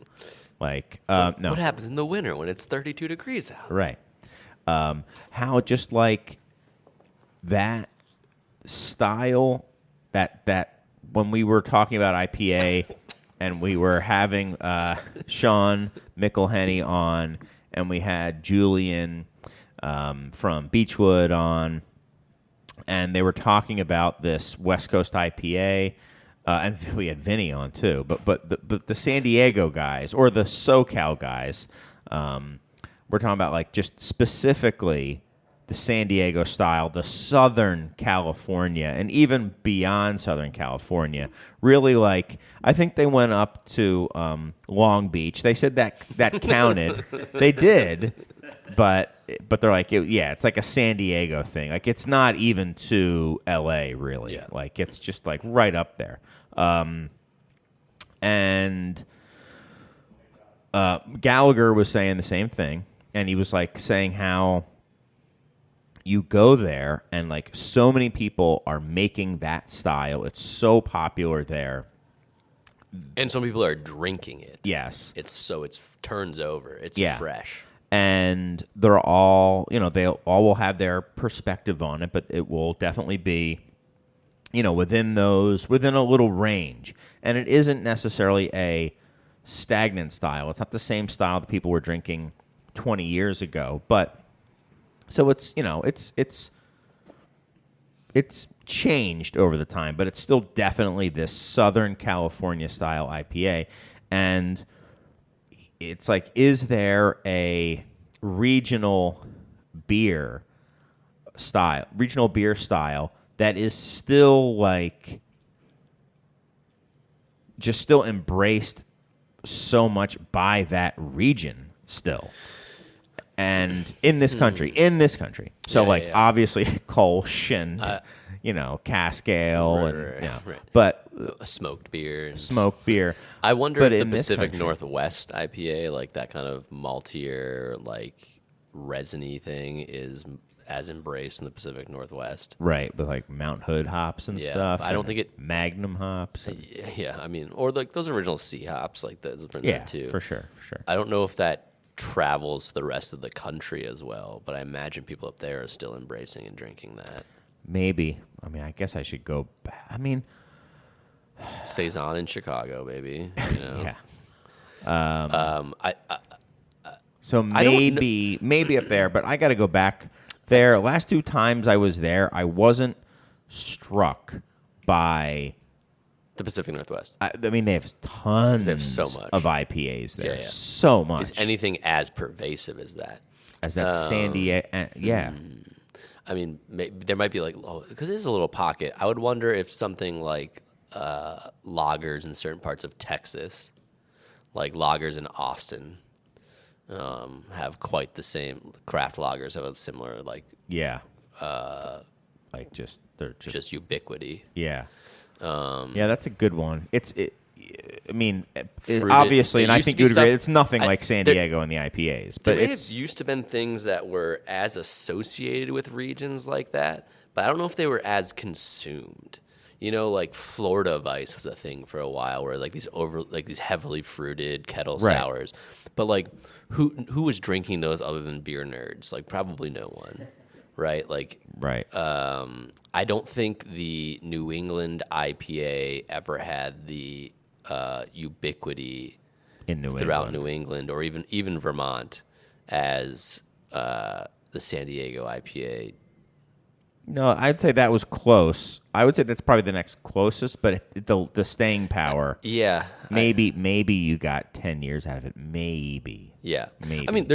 S3: like no.
S1: What happens in the winter when it's 32 degrees out?
S3: Right. How just like that style that when we were talking about IPA and we were having Sean McElhenney on and we had Julian from Beechwood on and they were talking about this West Coast IPA and we had Vinny on too. But the San Diego guys or the SoCal guys, we're talking about like just specifically the San Diego style, the Southern California, and even beyond Southern California. Really, like, I think they went up to Long Beach. They said that counted. They did, but they're like, it's like a San Diego thing. Like, it's not even to L.A., really.
S1: Yeah.
S3: Like, it's just, like, right up there. And Gallagher was saying the same thing, and he was, like, saying how you go there and, like, so many people are making that style. It's so popular there.
S1: And some people are drinking it.
S3: Yes.
S1: It's turns over. It's fresh.
S3: And they're all, they all will have their perspective on it, but it will definitely be, within a little range. And it isn't necessarily a stagnant style. It's not the same style that people were drinking 20 years ago, but so it's changed over the time, but it's still definitely this Southern California style IPA. And it's like, is there a regional beer style that is still like just still embraced so much by that region still? And in this country. So, obviously, Kolsch and, Cascale.
S1: Right.
S3: But
S1: A smoked beer.
S3: I
S1: wonder if the Pacific Northwest IPA, like that kind of maltier, like resiny thing, is as embraced in the Pacific Northwest.
S3: Right, with like Mount Hood hops and stuff.
S1: I don't think it...
S3: Magnum hops.
S1: Yeah, I mean, or like those original C hops, like those are in there too.
S3: For sure.
S1: I don't know if that travels to the rest of the country as well, but I imagine people up there are still embracing and drinking that.
S3: Maybe. I mean, I guess I should go back. I mean,
S1: Saison in Chicago, baby.
S3: Yeah.
S1: So
S3: maybe up there, but I got to go back there. Last 2 times I was there, I wasn't struck by
S1: the Pacific Northwest.
S3: I mean, they have tons
S1: so much
S3: of IPAs there.
S1: Yeah.
S3: So much.
S1: Is anything as pervasive as that?
S3: As that San Diego? Yeah.
S1: I mean, there might be like, because it is a little pocket. I would wonder if something like lagers in certain parts of Texas, like lagers in Austin, have quite the same. Craft lagers have a similar, like,
S3: like they're just
S1: ubiquity.
S3: Yeah. That's a good one. I mean,
S1: Fruited.
S3: obviously, and I think you would agree,
S1: stuff-
S3: it's nothing like San Diego and the IPAs. But
S1: There
S3: it's
S1: used to been things that were as associated with regions like that, but I don't know if they were as consumed. Like Florida Vice was a thing for a while, where like these heavily fruited kettle sours. But like, who was drinking those other than beer nerds? Like, probably no one. Right? Like, I don't think the New England IPA ever had the ubiquity throughout New England, or even Vermont, as the San Diego IPA.
S3: No, I'd say that was close. I would say that's probably the next closest, but the staying power. Maybe you got 10 years out of it. Maybe.
S1: Yeah.
S3: Maybe.
S1: I mean,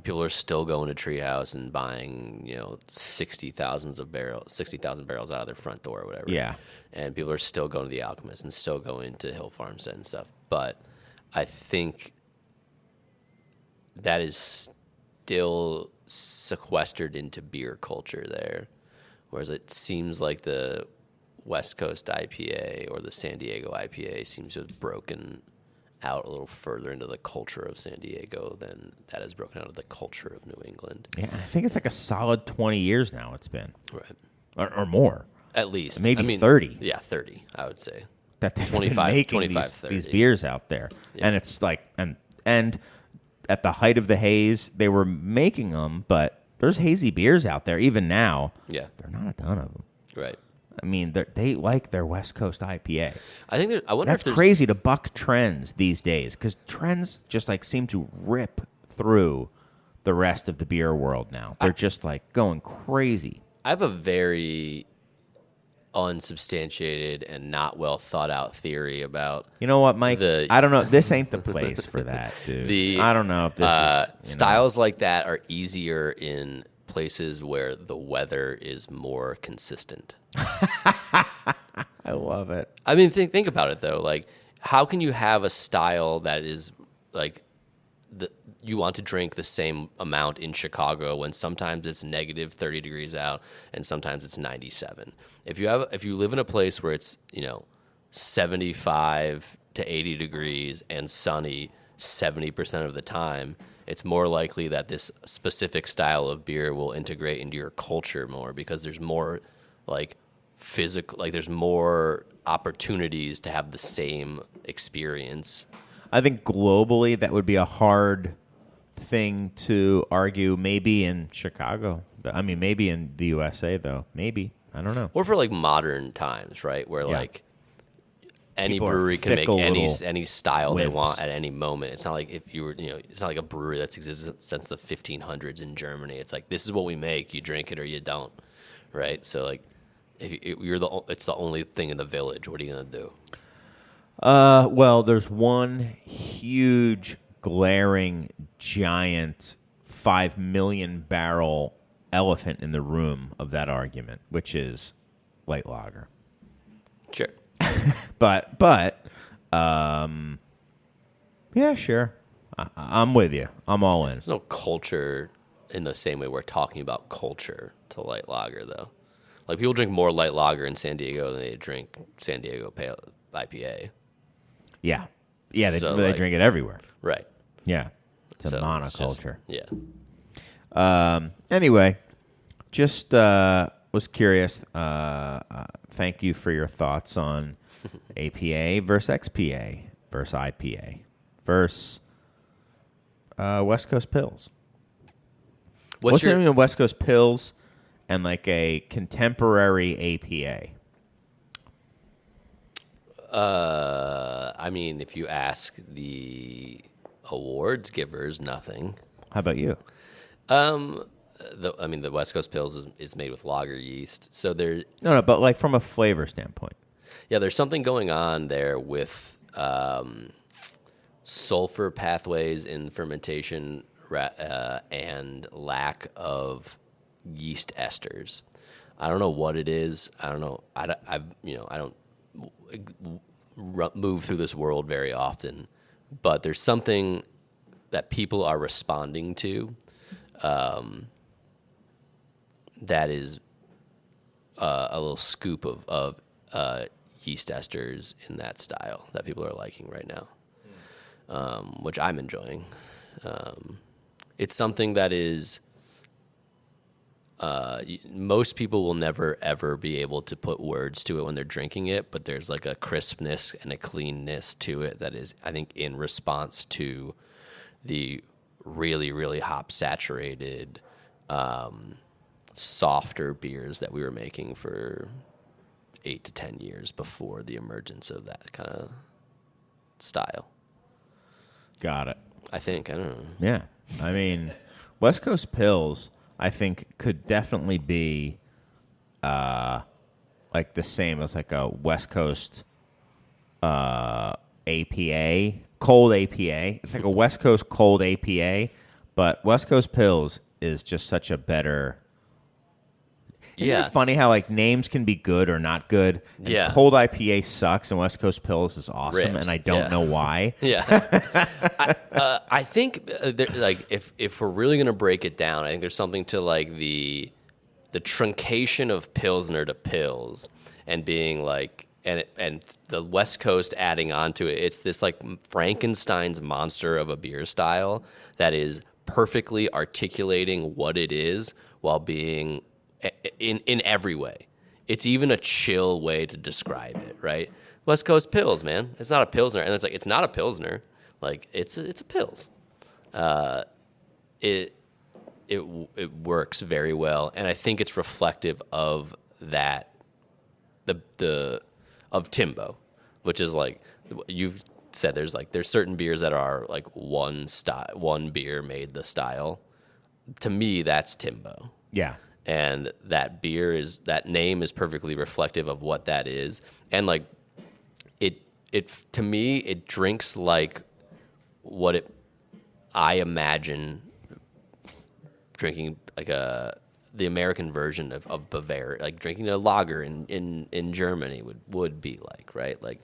S1: people are still going to Treehouse and buying, 60,000 barrels out of their front door or whatever.
S3: Yeah.
S1: And people are still going to the Alchemist and still going to Hill Farmstead and stuff. But I think that is still sequestered into beer culture there. Whereas it seems like the West Coast IPA or the San Diego IPA seems to have broken out a little further into the culture of San Diego than that has broken out of the culture of New England.
S3: Yeah, I think it's like a solid 20 years now it's been.
S1: Right.
S3: Or more.
S1: At least.
S3: Maybe 30.
S1: Yeah, 30, I would say.
S3: That they've
S1: 25,
S3: been making
S1: 30.
S3: These beers out there.
S1: Yeah.
S3: And it's like, and at the height of the haze, they were making them, but there's hazy beers out there even now.
S1: Yeah.
S3: There are not a ton of them.
S1: Right.
S3: I mean, they like their West Coast IPA.
S1: I wonder
S3: That's
S1: if
S3: crazy to buck trends these days, because trends just like seem to rip through the rest of the beer world now. They're just like going crazy.
S1: I have a very unsubstantiated and not well thought out theory about.
S3: You know what, Mike? I don't know. This ain't the place for that, dude. I don't know if this is
S1: styles like that are easier in places where the weather is more consistent.
S3: I love it.
S1: I mean, think about it though. Like, how can you have a style that is like you want to drink the same amount in Chicago when sometimes it's negative 30 degrees out and sometimes it's 97? If you live in a place where it's 75 to 80 degrees and sunny 70% of the time, it's more likely that this specific style of beer will integrate into your culture more because there's more there's more opportunities to have the same experience.
S3: I think globally that would be a hard thing to argue. Maybe in Chicago, I mean, maybe in the USA though. Maybe, I don't know.
S1: Or for like modern times, right? Where like any
S3: People
S1: brewery can make any style they
S3: wimps.
S1: want at any moment. It's not like if you were, it's not like a brewery that's existed since the 1500s in Germany. It's like, this is what we make. You drink it or you don't, right? So like, it's the only thing in the village. What are you gonna do?
S3: Well, there's one huge, glaring, giant, 5 million barrel elephant in the room of that argument, which is light lager.
S1: Sure.
S3: But, yeah, sure. I'm with you. I'm all in.
S1: There's no culture in the same way we're talking about culture to light lager, though. Like, people drink more light lager in San Diego than they drink San Diego Pale IPA.
S3: Yeah. Yeah, they
S1: So,
S3: drink it everywhere.
S1: Right.
S3: Yeah. It's a
S1: So
S3: monoculture.
S1: Yeah.
S3: Anyway, just was curious. Thank you for your thoughts on APA versus XPA versus IPA versus West Coast Pills. What's the difference between West Coast Pills and like a contemporary APA?
S1: I mean, if you ask the awards givers, nothing.
S3: How about you?
S1: The West Coast Pills is made with lager yeast, so there.
S3: No, but like from a flavor standpoint.
S1: Yeah, there's something going on there with sulfur pathways in fermentation and lack of yeast esters. I don't know what it is. I don't know. I don't move through this world very often, but there's something that people are responding to that is a little scoop of yeast esters in that style that people are liking right now, which I'm enjoying. It's something that is most people will never, ever be able to put words to it when they're drinking it, but there's like a crispness and a cleanness to it that is, I think, in response to the really, really hop-saturated, softer beers that we were making for 8 to 10 years before the emergence of that kind of style.
S3: Got it.
S1: I think. I don't know.
S3: Yeah. I mean, West Coast Pills, I think, could definitely be like the same as like a West Coast APA, cold APA. It's like a West Coast cold APA, but West Coast Pills is just such a better. Isn't it funny how like names can be good or not good? And
S1: Yeah.
S3: Cold IPA sucks and West Coast Pills is awesome,
S1: Rips.
S3: and I don't know why.
S1: Yeah. I think like if we're really gonna break it down, I think there's something to like the truncation of Pilsner to Pils and being like and the West Coast adding on to it. It's this like Frankenstein's monster of a beer style that is perfectly articulating what it is while being in every way. It's even a chill way to describe it, right? West Coast Pils, man. It's not a Pilsner. And it's like, it's not a Pilsner. Like, it's a Pils. It works very well. And I think it's reflective of that, of Timbo, which is like, you've said there's certain beers that are like one beer made the style. To me, that's Timbo.
S3: Yeah.
S1: And that name is perfectly reflective of what that is. And like it to me, it drinks like what I imagine drinking like a the American version of Bavaria, like drinking a lager in Germany would be like, right? Like,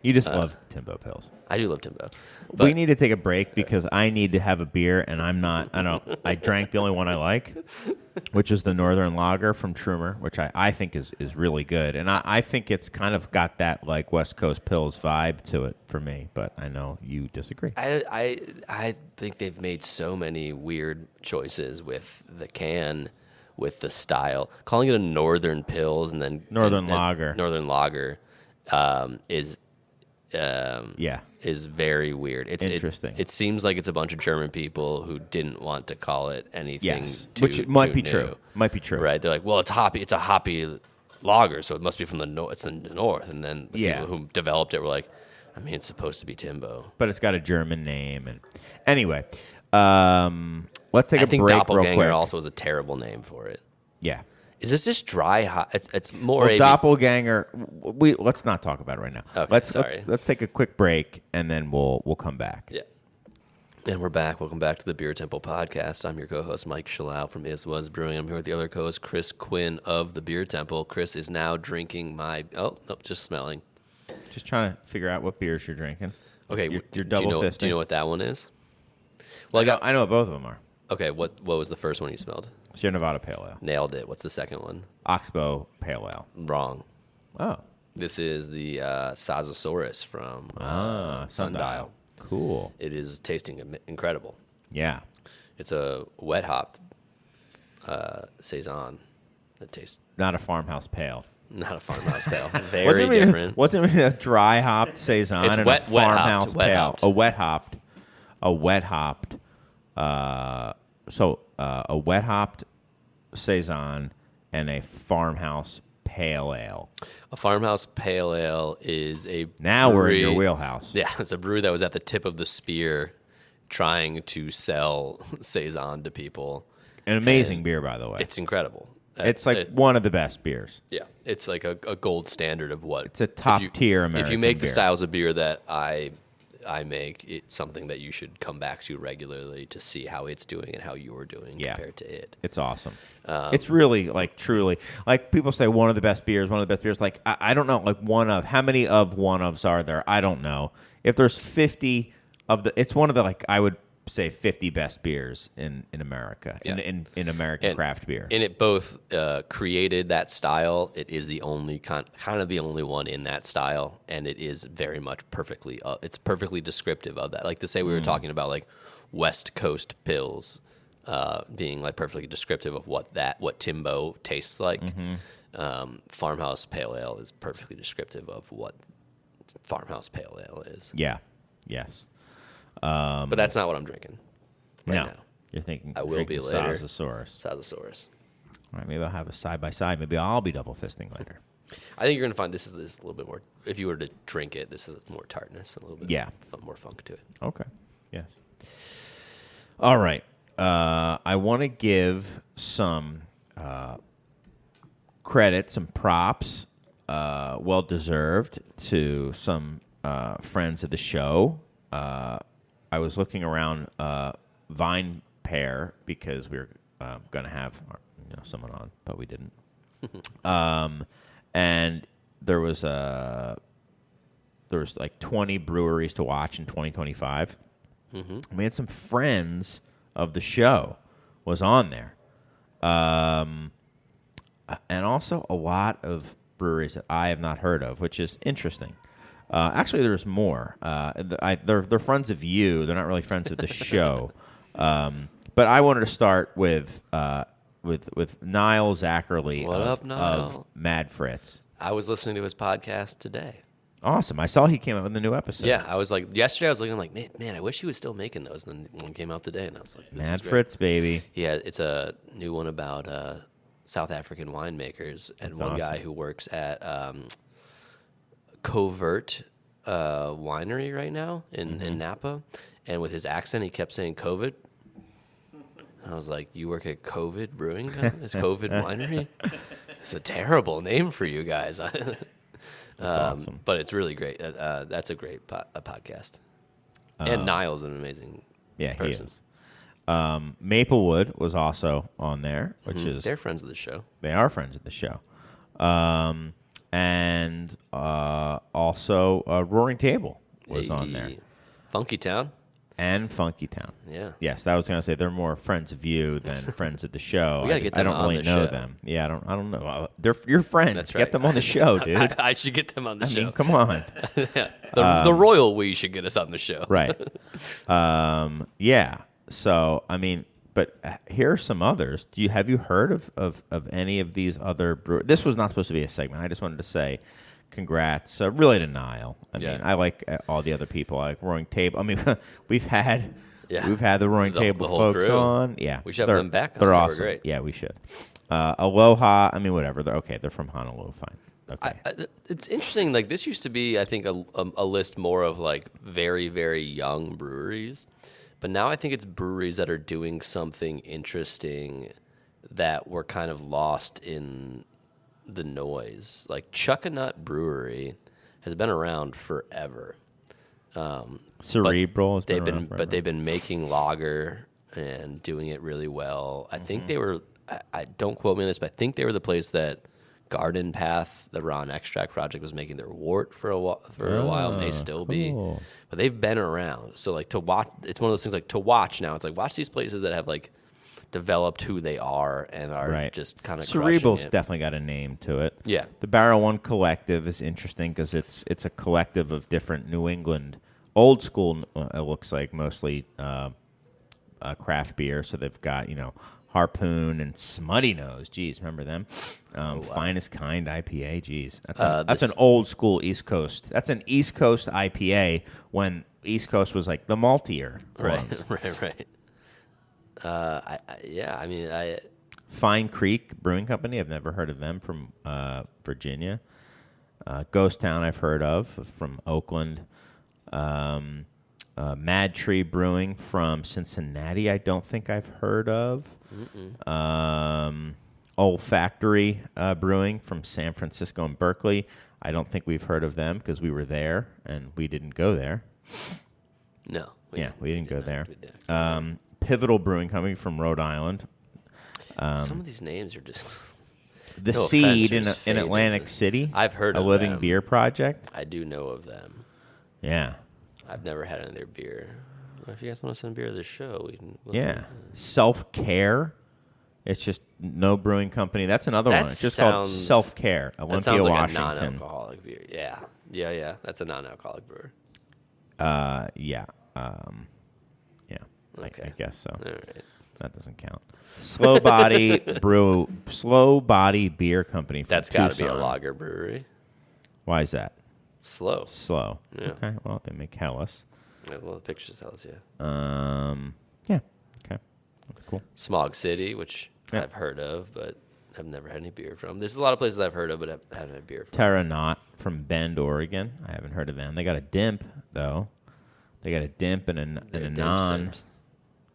S3: You just love Timbo Pills.
S1: I do love Timbo.
S3: We need to take a break because I need to have a beer, and I drank the only one I like, which is the Northern Lager from Trumer, which I think is really good. And I think it's kind of got that like West Coast Pills vibe to it for me, but I know you disagree.
S1: I think they've made so many weird choices with the can, with the style. Calling it a Northern Pills and then
S3: Northern Lager.
S1: Northern Lager is very weird. It's
S3: interesting.
S1: It seems like it's a bunch of German people who didn't want to call it anything.
S3: Which might be
S1: new.
S3: true. Might be true.
S1: Right? They're like, well, it's hoppy. It's a hoppy lager, so it must be from the north. It's in the north. And then the people who developed it were like, I mean, it's supposed to be Timbo,
S3: but it's got a German name. And anyway, let's take a break. I think
S1: Doppelganger also is a terrible name for it.
S3: Yeah.
S1: Is this just dry hop? It's more
S3: Doppelganger. Let's not talk about it right now.
S1: Okay,
S3: let's take a quick break and then we'll come back.
S1: Yeah. And we're back. Welcome back to the Beer Temple podcast. I'm your co-host Mike Shalal from Is Was Brewing. I'm here with the other co-host Chris Quinn of the Beer Temple. Chris is now drinking just smelling.
S3: Just trying to figure out what beers you're drinking.
S1: Okay,
S3: you're double fisting.
S1: Do you know what that one is? Well,
S3: I know what both of them are.
S1: Okay, what was the first one you smelled?
S3: Sierra Nevada Pale Ale.
S1: Nailed it. What's the second one?
S3: Oxbow Pale Ale.
S1: Wrong.
S3: Oh.
S1: This is the Sazosaurus from Sundial.
S3: Cool.
S1: It is tasting incredible.
S3: Yeah.
S1: It's a wet hopped Saison. It tastes
S3: not a farmhouse pale.
S1: Not a farmhouse pale. Very different.
S3: What's it mean? A dry hopped Saison and a farmhouse pale. A wet hopped. A wet hopped Saison and a farmhouse pale ale.
S1: A farmhouse pale ale is a
S3: now
S1: brewery,
S3: we're in your wheelhouse.
S1: Yeah, it's a brewery that was at the tip of the spear trying to sell Saison to people.
S3: An amazing beer, by the way.
S1: It's incredible.
S3: It's like one of the best beers.
S1: Yeah, it's like a gold standard of what.
S3: It's a top-tier American beer.
S1: If you make the styles of beer that I make, it's something that you should come back to regularly to see how it's doing and how you're doing compared to it.
S3: It's awesome. It's really, like, truly, like, people say one of the best beers. Like, I don't know, like, how many of one-ofs are there? I don't know. If there's 50 of it's one of the, like, I would say 50 best beers in America, in American craft beer.
S1: And it both created that style. It is the only kind of the only one in that style, and it is very much perfectly. It's perfectly descriptive of that. Like to say we were talking about like West Coast pills being like perfectly descriptive of what Timbo tastes like. Farmhouse Pale Ale is perfectly descriptive of what Farmhouse Pale Ale is.
S3: Yeah. Yes.
S1: But that's not what I'm drinking now.
S3: You're thinking
S1: I will be later.
S3: Sazosaurus.
S1: All
S3: right, maybe I'll have a side-by-side. Maybe I'll be double fisting later.
S1: I think you're going to find this is a little bit more, if you were to drink it, this is more tartness, a little bit more funk to it.
S3: Okay, yes. All right. I want to give some credit, some props, well-deserved, to some friends of the show. I was looking around Vine Pair because we were going to have someone on, but we didn't. And there was like 20 breweries to watch in 2025. We had some friends of the show was on there, and also a lot of breweries that I have not heard of, which is interesting. Actually, there's more. They're friends of you. They're not really friends of the show. But I wanted to start with Niall Zackerly of Mad Fritz.
S1: I was listening to his podcast today.
S3: Awesome. I saw he came out with a new episode.
S1: Yeah, I was like, yesterday I was looking like, man, I wish he was still making those. And then one came out today, and I was like,
S3: Mad Fritz, baby.
S1: Yeah, it's a new one about South African winemakers, and one guy who works at Covert Winery right now in Napa, and with his accent, he kept saying COVID. I was like, "You work at COVID Brewing Company? It's COVID Winery? It's a terrible name for you guys."
S3: That's awesome.
S1: But it's really great. That's a great podcast. And Niall's an amazing person.
S3: He is. Maplewood was also on there, which is
S1: They're friends of the show.
S3: they are friends of the show. And also Roaring Table was on there.
S1: Funky Town.
S3: And Funky Town.
S1: Yeah.
S3: Yes, I was going to say they're more friends of you than friends of the show.
S1: We gotta get them
S3: I don't
S1: on
S3: really
S1: the
S3: know
S1: show.
S3: them. Yeah, I don't know. They're your friends.
S1: That's right.
S3: Get them on the show, dude.
S1: I should get them on the
S3: I
S1: show.
S3: mean, come on.
S1: The royal we should get us on the show.
S3: Right. Yeah. So, I mean, but here are some others. Have you heard of any of these other brewers? This was not supposed to be a segment. I just wanted to say congrats, really to Niall. I mean, I like all the other people. I like Roaring Table. I mean, we've had the Roaring Table
S1: whole
S3: folks
S1: crew.
S3: on. Yeah,
S1: We should have them back on.
S3: They're
S1: They were
S3: awesome.
S1: great.
S3: Yeah, we should. Aloha. I mean, whatever. They're okay. They're from Honolulu. Fine. Okay.
S1: It's interesting. Like this used to be, I think, a list more of like very, very young breweries, but now I think it's breweries that are doing something interesting that were kind of lost in the noise. Like Chuckanut Brewery has been around forever.
S3: Cerebral. Has
S1: They've
S3: been
S1: been,
S3: around
S1: but
S3: forever.
S1: they've been making lager and doing it really well. I think they were. I don't quote me on this, but I think they were the place that Garden Path, the Ron Extract project, was making their wort for a while. May still be,
S3: cool.
S1: but they've been around. So like to watch, it's one of those things like to watch now. It's like watch these places that have like developed who they are and are just kind of
S3: Cerebral's
S1: crushing it.
S3: definitely got a name to it.
S1: Yeah.
S3: The Barrel One Collective is interesting because it's a collective of different New England old school. It looks like mostly craft beer. So they've got Harpoon and Smutty Nose. Geez, remember them? Finest Kind IPA. Geez, that's an old school East Coast. That's an East Coast IPA when East Coast was like the maltier ones.
S1: Right. I mean,
S3: Fine Creek Brewing Company. I've never heard of them from Virginia. Ghost Town I've heard of from Oakland. Mad Tree Brewing from Cincinnati I don't think I've heard of. Olfactory Brewing from San Francisco and Berkeley. I don't think we've heard of them because we were there and we didn't go there.
S1: no.
S3: We didn't go there.
S1: We didn't.
S3: Pivotal Brewing Company from Rhode Island.
S1: Some of these names are just.
S3: The
S1: No
S3: Seed
S1: offense,
S3: in
S1: who's fading.
S3: Atlantic City.
S1: I've heard
S3: a
S1: of
S3: Living
S1: them.
S3: Beer Project.
S1: I do know of them.
S3: Yeah.
S1: I've never had any of their beer. Well, if you guys want to send beer to the show, we'll
S3: Yeah. Self Care. It's just no brewing company. That's another one. It's just called Self Care.
S1: That
S3: Olympia,
S1: sounds like
S3: Washington.
S1: a non-alcoholic beer. Yeah. That's a non-alcoholic brewer.
S3: Yeah. Yeah.
S1: Okay.
S3: I guess so.
S1: All right.
S3: That doesn't count. Slow Body Beer Company. From
S1: That's got to be a
S3: Tucson.
S1: lager brewery.
S3: Why is that?
S1: Slow.
S3: Slow.
S1: Yeah.
S3: Okay. Well, they make Hellas.
S1: Yeah, well, the pictures tells you.
S3: Yeah. Okay. That's cool.
S1: Smog City, which
S3: Yeah.
S1: I've heard of, but I've never had any beer from. There's a lot of places I've heard of, but I haven't had beer from.
S3: Terra Knot from Bend, Oregon. I haven't heard of them. They got a dimp though. They got a dimp and a
S1: They're
S3: non.
S1: simps.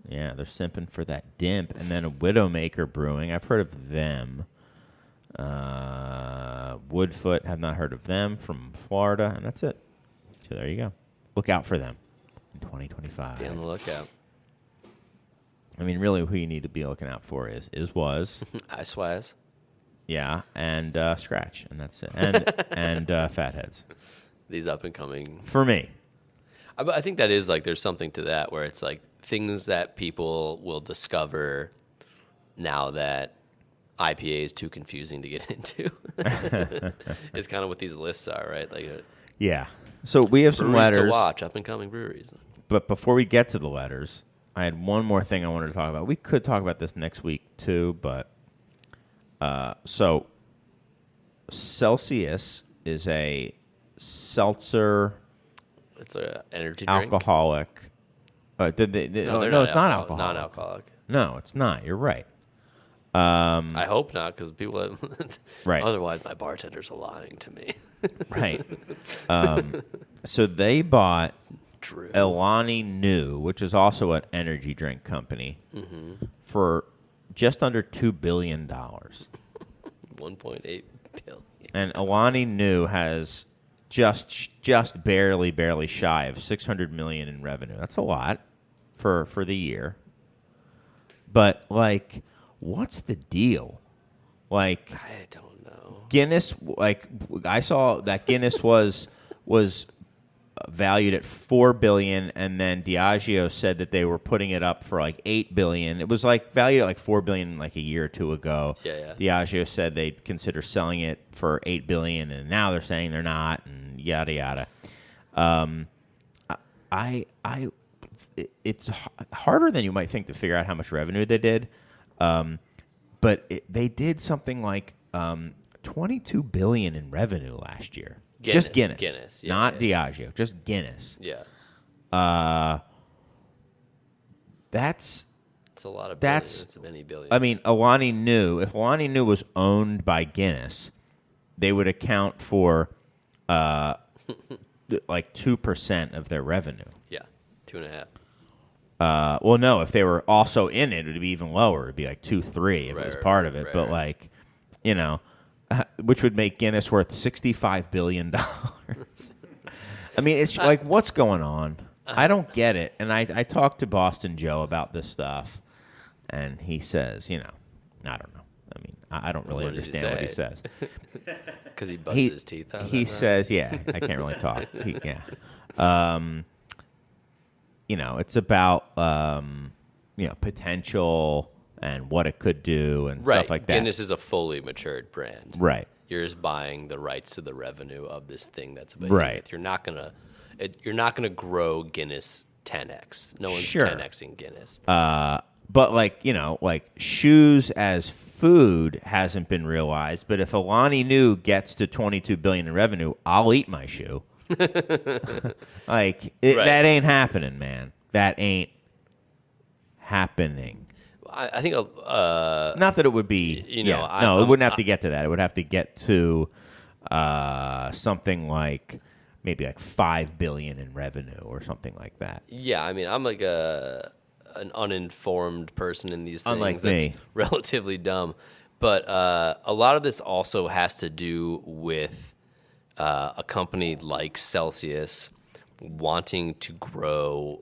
S3: Yeah, they're simping for that dimp. And then a Widowmaker Brewing. I've heard of them. Woodfoot, have not heard of them, from Florida. And that's it. So there you go. Look out for them in 2025.
S1: Be on the lookout.
S3: I mean, really, who you need to be looking out for was.
S1: I swears.
S3: Yeah, and Scratch. And that's it. And Fatheads.
S1: These up and coming.
S3: For me.
S1: I think that is like there's something to that where it's like things that people will discover now that IPA is too confusing to get into. It's kind of what these lists are, right? Like
S3: Yeah. So we have some
S1: breweries
S3: letters.
S1: to watch, up and coming breweries.
S3: But before we get to the letters, I had one more thing I wanted to talk about. We could talk about this next week too, but so Celsius is a seltzer
S1: It's a energy drink.
S3: alcoholic. No,
S1: they're
S3: it's not alcoholic.
S1: Non-alcoholic.
S3: No, it's not. You're right.
S1: I hope not, because people.
S3: Right.
S1: Otherwise, my bartender's lying to me.
S3: Right. So they bought
S1: True.
S3: Elani New, which is also an energy drink company, for just under $2 billion.
S1: 1.8 billion.
S3: And Elani New has just barely shy of $600 million in revenue. That's a lot for the year. but like, what's the deal? Like,
S1: I don't know.
S3: Guinness, like I saw that Guinness was valued at $4 billion, and then Diageo said that they were putting it up for like $8 billion. It was like valued at like $4 billion like a year or two ago.
S1: Yeah.
S3: Diageo said they'd consider selling it for $8 billion, and now they're saying they're not, and yada yada. It's harder than you might think to figure out how much revenue they did, but they did something like $22 billion in revenue last year. Just Guinness, not Diageo, just Guinness.
S1: Yeah.
S3: That's
S1: a lot of billions. That's many billions.
S3: I mean, Alani Nu, if Alani Nu was owned by Guinness, they would account for like 2% of their revenue.
S1: Yeah, 2.5.
S3: Well, no, if they were also in it, it would be even lower. It would be like 2-3 if it was part of it. But like, you know, which would make Guinness worth $65 billion. I mean, it's like, what's going on? I don't get it. And I talked to Boston Joe about this stuff, and he says, you know, I don't know. I mean, I don't really understand what he says.
S1: Because he busts his teeth out.
S3: He says, yeah, I can't really talk. You know, it's about, you know, potential and what it could do and stuff like that.
S1: Guinness is a fully matured brand.
S3: Right.
S1: You're just buying the rights to the revenue of this thing that's a
S3: right.
S1: You're not gonna grow Guinness 10x. No one's
S3: sure.
S1: 10xing Guinness.
S3: But like, you know, like shoes as food hasn't been realized. But if Alani Nu gets to $22 billion in revenue, I'll eat my shoe. Like that ain't happening, man. That ain't happening.
S1: I think
S3: not that it would be.
S1: You know,
S3: no, it wouldn't have to get to that. It would have to get to something like maybe like $5 billion in revenue or something like that.
S1: Yeah, I mean, I'm like an uninformed person in these things.
S3: Unlike
S1: that's
S3: me,
S1: relatively dumb. But a lot of this also has to do with a company like Celsius wanting to grow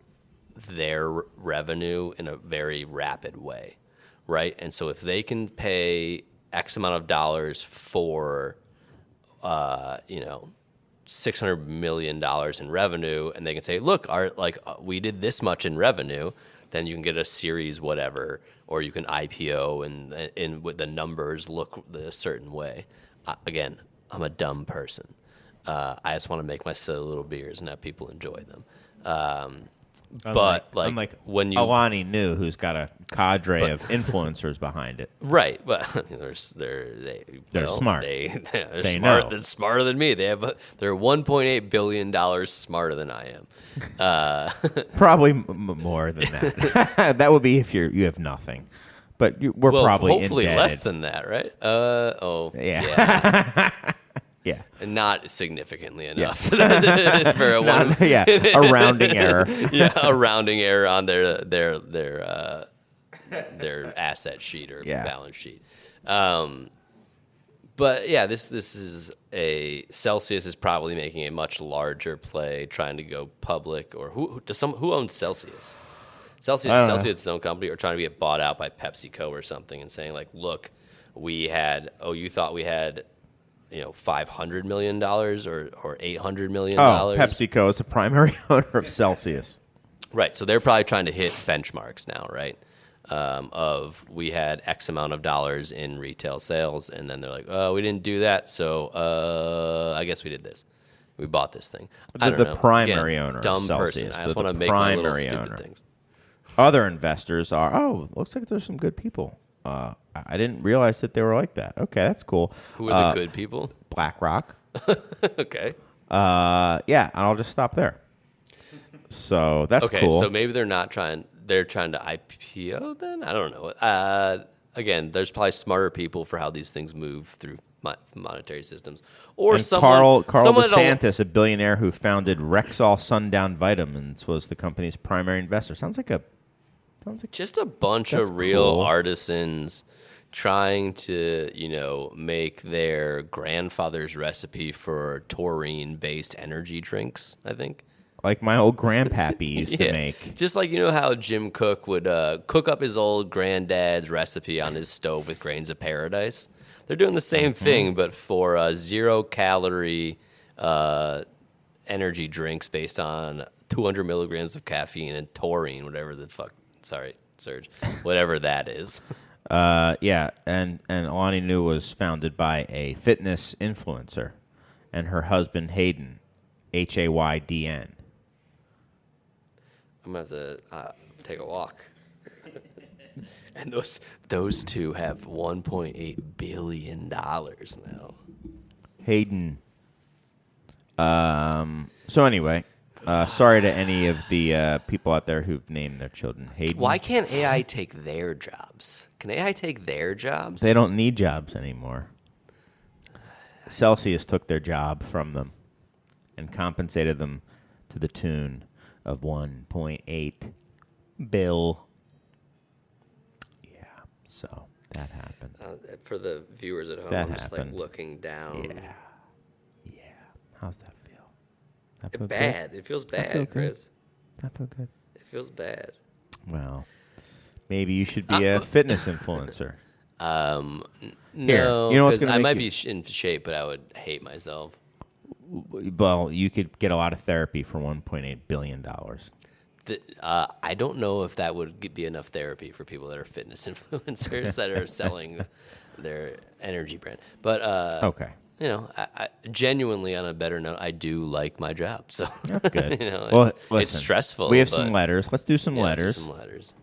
S1: their revenue in a very rapid way, right? And so if they can pay X amount of dollars for, you know, $600 million in revenue, and they can say, look, we did this much in revenue, then you can get a series whatever, or you can IPO and with the numbers look a certain way. Again, I'm a dumb person. I just want to make my silly little beers and have people enjoy them. Unlike when you
S3: Alani Nu, who's got a cadre of influencers behind it,
S1: right? But I mean, they're
S3: smart.
S1: They're
S3: they
S1: smart.
S3: know.
S1: They're smarter than me. They're $1.8 billion smarter than I am.
S3: Probably more than that. That would be if you have nothing. But we're probably
S1: hopefully
S3: indebted.
S1: less than that, right?
S3: Yeah. Yeah.
S1: And not significantly enough
S3: for
S1: a
S3: a rounding error.
S1: Yeah, a rounding error on their asset sheet or balance sheet. But yeah, this is Celsius is probably making a much larger play, trying to go public. Or who owns Celsius? Celsius is its own company, or trying to get bought out by PepsiCo or something, and saying like, look, you thought we had, you know, $500 million or $800 million.
S3: PepsiCo is the primary owner of Celsius.
S1: Right. So they're probably trying to hit benchmarks now, right? Of we had X amount of dollars in retail sales, and then they're like, oh, we didn't do that, so I guess we did this. We bought this thing. I don't know.
S3: The primary owner
S1: dumb
S3: of Celsius.
S1: Person. I just want to make my little stupid things.
S3: Other investors are, looks like there's some good people. I didn't realize that they were like that. Okay, that's cool.
S1: Who are the good people?
S3: BlackRock.
S1: Okay.
S3: Yeah, and I'll just stop there. So that's cool.
S1: Okay, so maybe they're trying to IPO then? I don't know. Again, there's probably smarter people for how these things move through monetary systems. Or
S3: Carl DeSantis, a billionaire who founded Rexall Sundown Vitamins, was the company's primary investor. Sounds like
S1: just a bunch of real artisans trying to, you know, make their grandfather's recipe for taurine-based energy drinks, I think.
S3: like my old grandpappy used to make.
S1: Just like, you know how Jim Cook would cook up his old granddad's recipe on his stove with grains of paradise? They're doing the same thing, but for 0-calorie energy drinks based on 200 milligrams of caffeine and taurine, whatever the fuck. Sorry, Serge. Whatever that is.
S3: Yeah, and Alani Nu was founded by a fitness influencer and her husband Hayden, Haydn.
S1: I'm going to have to take a walk. And those two have $1.8 billion now.
S3: Hayden. So anyway, sorry to any of the people out there who've named their children Hayden.
S1: Why can't AI take their jobs? Can AI take their jobs?
S3: They don't need jobs anymore. Celsius took their job from them and compensated them to the tune of $1.8 billion. Yeah, so that happened.
S1: For the viewers at home,
S3: That
S1: I'm just
S3: happened.
S1: like looking down.
S3: Yeah. How's that feel? That feel
S1: Bad.
S3: good?
S1: It feels
S3: That
S1: bad,
S3: feel good?
S1: Chris.
S3: That feel good?
S1: It feels bad.
S3: Well, maybe you should be a fitness influencer.
S1: No,
S3: you know what's
S1: 'cause
S3: gonna
S1: I
S3: make
S1: might
S3: you-
S1: be in shape, but I would hate myself.
S3: Well, you could get a lot of therapy for $1.8 billion.
S1: I don't know if that would be enough therapy for people that are fitness influencers that are selling their energy brand. But
S3: Okay.
S1: you know, I genuinely, on a better note, I do like my job. So
S3: That's good.
S1: you know,
S3: Well,
S1: it's
S3: listen,
S1: stressful.
S3: We have
S1: but
S3: some letters. Let's do some
S1: yeah, let's do
S3: letters.
S1: some letters.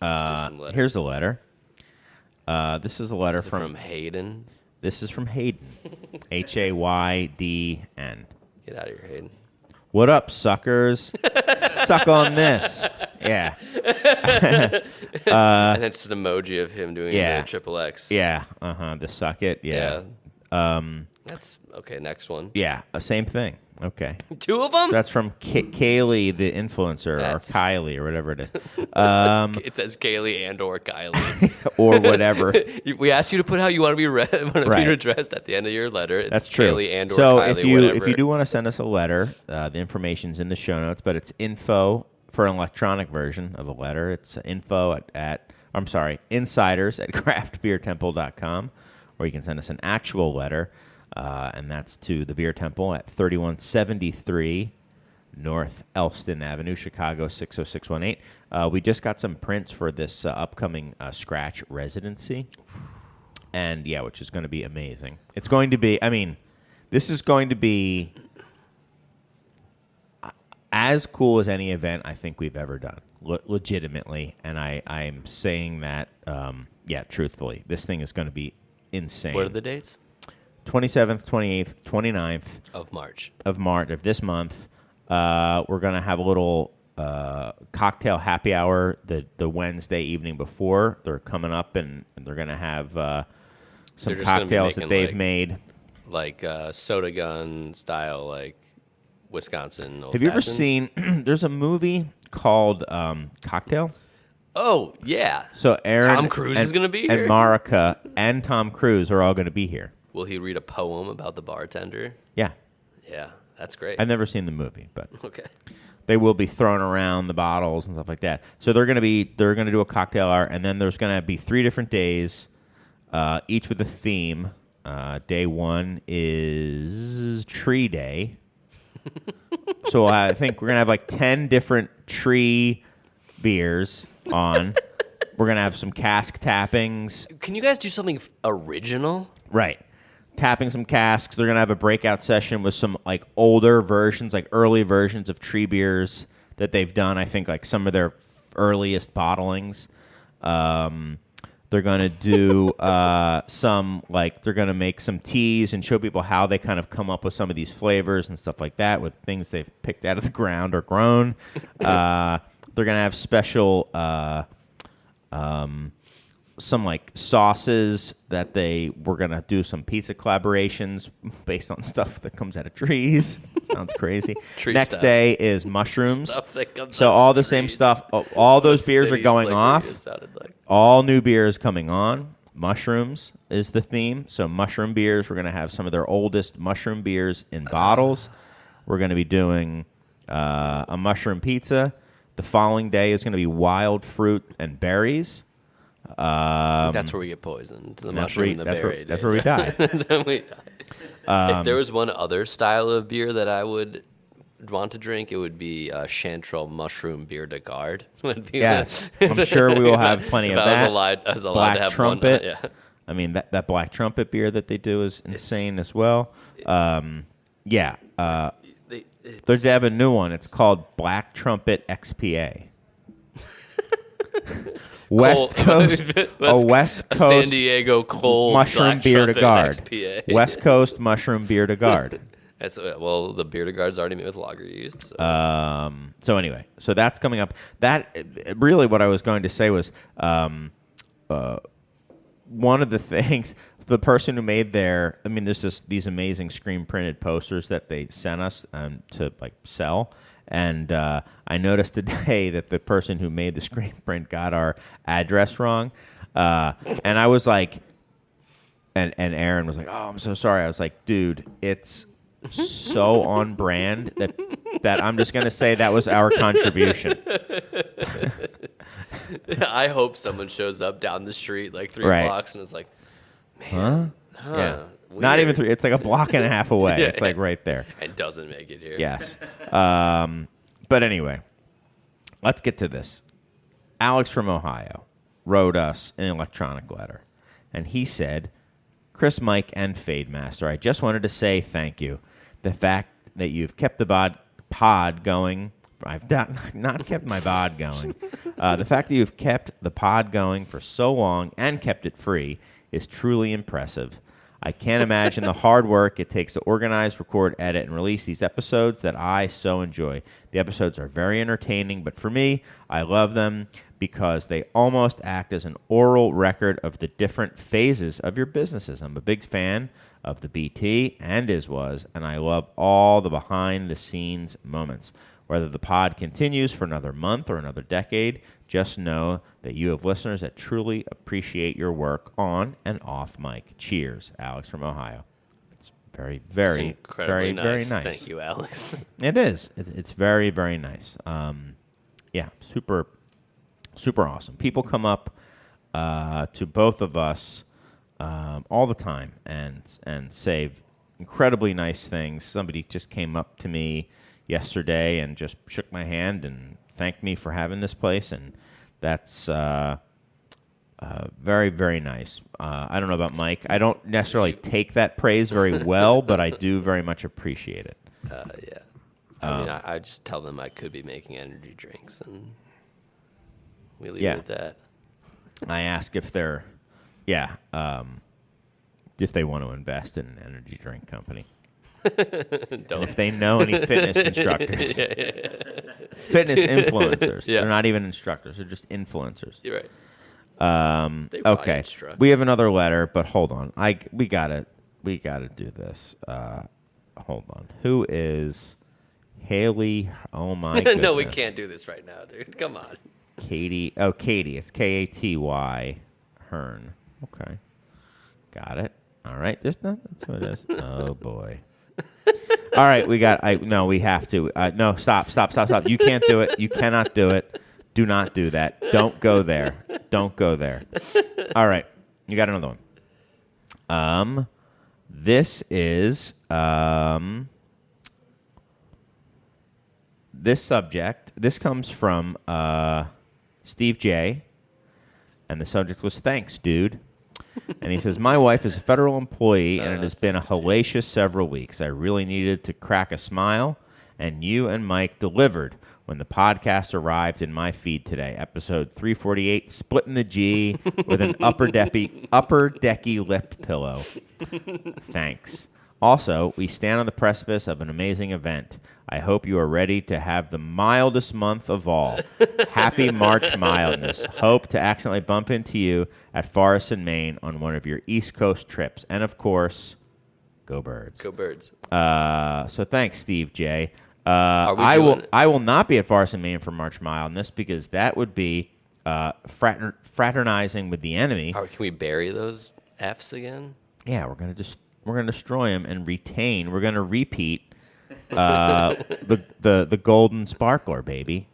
S1: Let's do some letters.
S3: Here's a letter. This is a letter
S1: Is it from Hayden.
S3: This is from Hayden. Haydn.
S1: Get out of here, Hayden.
S3: What up, suckers? Suck on this. Yeah.
S1: And it's an emoji of him doing
S3: yeah.
S1: the triple X.
S3: Yeah. The suck it. Yeah.
S1: That's okay. Next one.
S3: Yeah. Same thing. Okay.
S1: Two of them.
S3: That's from Kaylee, the influencer,
S1: That's-
S3: or Kylie, or whatever it is.
S1: It says Kaylee and or Kylie.
S3: Or whatever.
S1: We asked you to put how you want to be
S3: Right.
S1: addressed at the end of your letter. It's
S3: That's true.
S1: Kaylee and or
S3: so
S1: Kylie,
S3: if you
S1: whatever.
S3: do want to send us a letter, the information's in the show notes, but it's info for an electronic version of a letter. It's info at insiders at craftbeertemple.com, or you can send us an actual letter, and that's to the Beer Temple at 3173 North Elston Avenue, Chicago 60618. We just got some prints for this upcoming Scratch residency. And, yeah, which is going to be amazing. It's going to be, this is going to be as cool as any event I think we've ever done, legitimately. And I'm saying that, truthfully. This thing is going to be insane.
S1: What are the dates?
S3: 27th, 28th, 29th
S1: Of March.
S3: of this month. We're going to have a little cocktail happy hour the Wednesday evening before. They're coming up, and they're going to have some
S1: They're just gonna be
S3: cocktails that
S1: making,
S3: they've
S1: like-
S3: made.
S1: Like soda gun style, like Wisconsin.
S3: Have you ever
S1: old-fashions.
S3: seen, there's a movie called Cocktail?
S1: Oh, yeah.
S3: So Aaron
S1: Tom Cruise is gonna be here?
S3: And Marika and Tom Cruise are all going to be here.
S1: Will he read a poem about the bartender?
S3: Yeah.
S1: Yeah, that's great.
S3: I've never seen the movie, but
S1: Okay.
S3: they will be throwing around the bottles and stuff like that. So they're going to do a cocktail hour, and then there's going to be 3 different days, each with a theme. Day 1 is Tree Day. So I think we're going to have like 10 different tree beers on. We're going to have some cask tappings.
S1: Can you guys do something original?
S3: Right. Tapping some casks. They're going to have a breakout session with some like older versions, like early versions of tree beers that they've done. I think like some of their earliest bottlings. They're going to do they're going to make some teas and show people how they kind of come up with some of these flavors and stuff like that with things they've picked out of the ground or grown. They're going to have special some like sauces that they were going to do some pizza collaborations based on stuff that comes out of trees. Sounds crazy.
S1: Tree
S3: Next
S1: stuff.
S3: day is mushrooms.
S1: Stuff that comes
S3: So
S1: out
S3: all
S1: of
S3: the same
S1: trees.
S3: stuff. All those
S1: City
S3: beers are going
S1: slicker,
S3: off.
S1: it sounded like.
S3: All new beers coming on. Mushrooms is the theme. So mushroom beers. We're going to have some of their oldest mushroom beers in bottles. we're going to be doing a mushroom pizza. The following day is going to be wild fruit and berries.
S1: That's where we get poisoned. The mushroom and the berry.
S3: That's where we die.
S1: That's when we die. If there was one other style of beer that I would want to drink, it would be Chanterelle mushroom beer de garde.
S3: Yes, I'm sure we will have plenty of that.
S1: I was allowed
S3: Black
S1: to have
S3: Trumpet.
S1: one. Yeah.
S3: I mean, that Black Trumpet beer that they do is insane as well. They have a new one. It's called Black Trumpet XPA. West Coast
S1: San Diego cold
S3: mushroom
S1: Black
S3: beer de
S1: Trumpet
S3: garde.
S1: XPA.
S3: West Coast mushroom beer de garde.
S1: The beer de garde's already made with lager yeast.
S3: So anyway, so that's coming up. That really what I was going to say was one of the things. The person who made there's these amazing screen printed posters that they sent us to sell. And I noticed today that the person who made the screen print got our address wrong. And I was like, and Aaron was like, "Oh, I'm so sorry." I was like, "Dude, it's so on brand that I'm just going to say that was our contribution."
S1: I hope someone shows up down the street like 3 blocks and is like, "Man,
S3: yeah.
S1: Weird."
S3: Not even 3. It's like a block and a half away.
S1: Yeah.
S3: It's like right there.
S1: And doesn't make it here.
S3: Yes. But anyway, let's get to this. Alex from Ohio wrote us an electronic letter, and he said, "Chris, Mike, and Fade Master, I just wanted to say thank you. The fact that you've kept the pod going." I've not kept my bod going. The fact that you've kept the pod going for so long and kept it free is truly impressive. I can't imagine the hard work it takes to organize, record, edit, and release these episodes that I so enjoy. The episodes are very entertaining, but for me, I love them because they almost act as an oral record of the different phases of your businesses. I'm a big fan of the BT and ISWAs, and I love all the behind-the-scenes moments. Whether the pod continues for another month or another decade, just know that you have listeners that truly appreciate your work on and off mic. Cheers, Alex from Ohio. It's very, very, very,
S1: nice.
S3: very nice.
S1: Thank you, Alex.
S3: It is. It's very, very nice. Super, super awesome. People come up to both of us all the time and say incredibly nice things. Somebody just came up to me yesterday and just shook my hand and thanked me for having this place, and that's very, very nice. I don't know about Mike. I don't necessarily take that praise very well, but I do very much appreciate it.
S1: Yeah. I mean, I just tell them I could be making energy drinks, and we leave it at that.
S3: I ask if they're, if they want to invest in an energy drink company. And if they know any fitness instructors. Fitness influencers. Yeah. They're not even instructors. They're just influencers.
S1: You're right.
S3: Okay. We have another letter, but hold on. We gotta do this. Hold on. Who is Haley? Oh my goodness.
S1: No, we can't do this right now, dude. Come on.
S3: Katie. Oh, Katie. It's Katy Hearn. Okay. Got it. All right. That's what it is. Oh boy. All right, we have to. No, stop. You can't do it. You cannot do it. Do not do that. Don't go there. Don't go there. All right, you got another one. This is this subject. This comes from Steve J, and the subject was "Thanks, dude." And he says, "My wife is a federal employee, and it has been a hellacious several weeks. I really needed to crack a smile, and you and Mike delivered when the podcast arrived in my feed today. Episode 348, Splitting the G with an upper decky lip pillow. Thanks. Also, we stand on the precipice of an amazing event. I hope you are ready to have the mildest month of all. Happy March mildness. Hope to accidentally bump into you at Forest in Maine on one of your East Coast trips. And, of course, go Birds."
S1: Go Birds.
S3: So thanks, Steve J. I will not be at Forest in Maine for March mildness because that would be fraternizing with the enemy.
S1: Can we bury those Fs again?
S3: Yeah, we're gonna destroy them and retain. We're gonna repeat The Golden Sparkler, baby.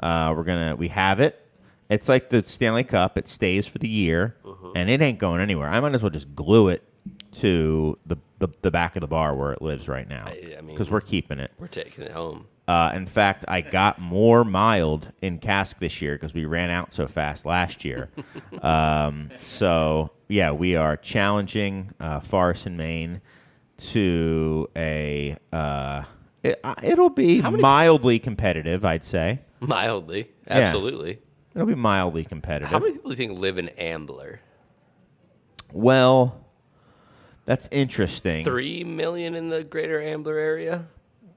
S3: We have it. It's like the Stanley Cup. It stays for the year, and it ain't going anywhere. I might as well just glue it to the back of the bar where it lives right now.
S1: I mean,
S3: because we're keeping it.
S1: We're taking it home.
S3: In fact, I got more mild in cask this year because we ran out so fast last year. So, yeah, we are challenging Forest and Maine to a it'll be mildly competitive, I'd say.
S1: Mildly. Absolutely.
S3: Yeah, it'll be mildly competitive.
S1: How many people do you think live in Ambler?
S3: Well, that's interesting.
S1: 3 million in the greater Ambler area?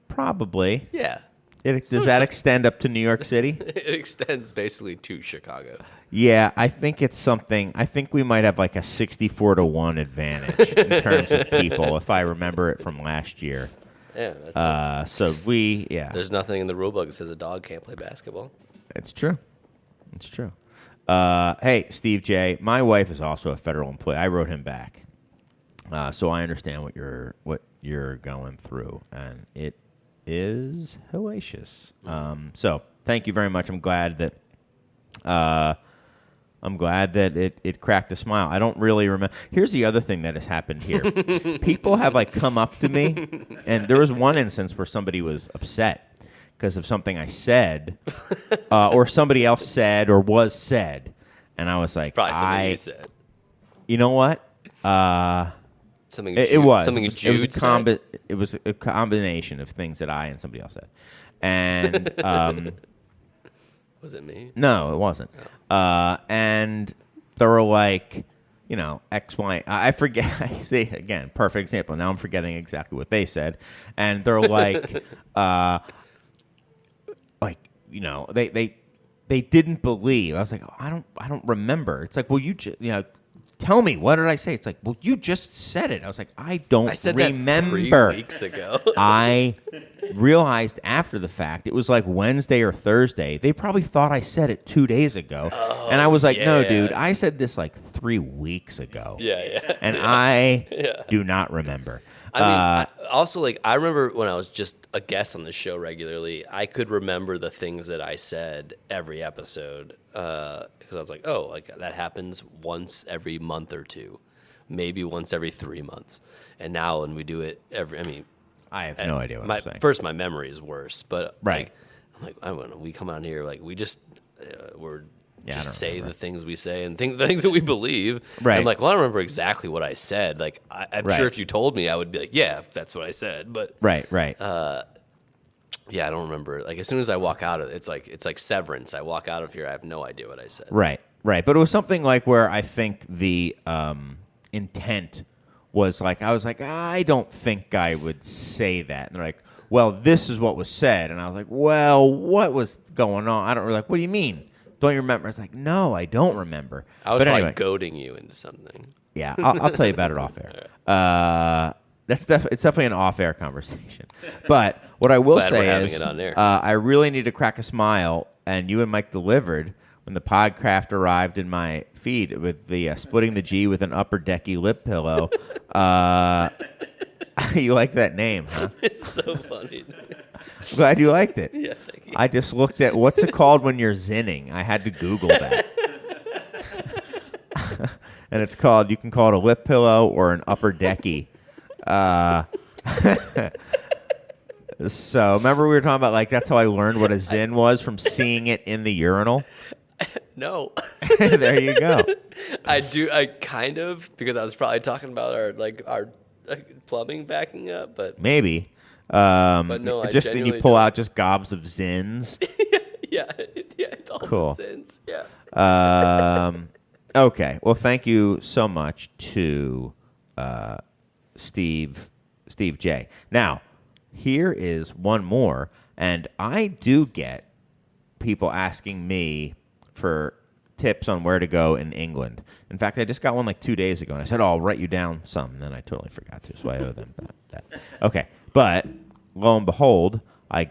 S3: Probably.
S1: Yeah.
S3: Does that extend up to New York City?
S1: It extends basically to Chicago.
S3: Yeah, I think it's something. I think we might have like a 64-1 advantage in terms of people, if I remember it from last year.
S1: Yeah. That's
S3: There's
S1: nothing in the rulebook that says a dog can't play basketball.
S3: It's true. It's true. Hey, Steve J. My wife is also a federal employee. I wrote him back, so I understand what you're going through, and it is hellacious. So thank you very much. I'm glad that it cracked a smile. I don't really remember. Here's the other thing that has happened here. People have like come up to me, and there was one instance where somebody was upset because of something I said, or somebody else said or was said, and I was like,
S1: probably something you said.
S3: You know what?
S1: Something
S3: it was.
S1: Something
S3: it was a combination of things that I and somebody else said, and
S1: was it me?
S3: No, it wasn't.
S1: Oh.
S3: And they were like, X, Y. I forget. I see again, perfect example. Now I'm forgetting exactly what they said, and they're like, they didn't believe. I was like, I don't remember. It's like, well, tell me, what did I say? It's like, well, you just said it. I was like, I said remember.
S1: That 3 weeks ago.
S3: I realized after the fact, it was like Wednesday or Thursday. They probably thought I said it 2 days ago. Oh, and I was like, no, dude, I said this like 3 weeks ago.
S1: Yeah.
S3: And I do not remember.
S1: I mean, I remember when I was just a guest on the show regularly, I could remember the things that I said every episode because I was like, oh, like that happens once every month or two, maybe once every 3 months. And now when we do it
S3: I have no idea what I'm saying.
S1: First, my memory is worse, but
S3: right.
S1: I don't know, we come out here like we just say
S3: remember.
S1: The things we say and the things that we believe.
S3: Right.
S1: And I'm like, well, I don't remember exactly what I said. Like, I'm sure if you told me, I would be like, yeah, that's what I said. But
S3: right.
S1: Yeah, I don't remember. Like, as soon as I walk out of it, it's like Severance. I walk out of here, I have no idea what I said.
S3: Right. But it was something like where I think the intent was like, I was like, I don't think I would say that. And they're like, well, this is what was said. And I was like, well, what was going on? I don't really like, what do you mean? Don't you remember? I was like, no, I don't remember.
S1: I was probably goading you into something.
S3: Yeah, I'll tell you about it off air. It's definitely an off-air conversation. But what I will say is I really need to crack a smile, and you and Mike delivered when the Podcraft arrived in my feed with the splitting the G with an upper decky lip pillow. You like that name, huh?
S1: It's so funny.
S3: I'm glad you liked it.
S1: Yeah, thank you.
S3: I just looked at, what's it called when you're zinning? I had to Google that. And it's called, you can call it a lip pillow or an upper decky. So remember we were talking about, like, that's how I learned what a zin was, from seeing it in the urinal?
S1: No.
S3: There you go.
S1: I kind of, because I was probably talking about our plumbing backing up, but
S3: maybe.
S1: But no,
S3: just then you pull out just gobs of zins.
S1: yeah, it's all
S3: cool.
S1: the zins. Yeah.
S3: Okay. Well, thank you so much to Steve J. Now, here is one more, and I do get people asking me for tips on where to go in England. In fact, I just got one like 2 days ago, and I said, I'll write you down some, and then I totally forgot to, so I owe them that. Okay, but lo and behold, we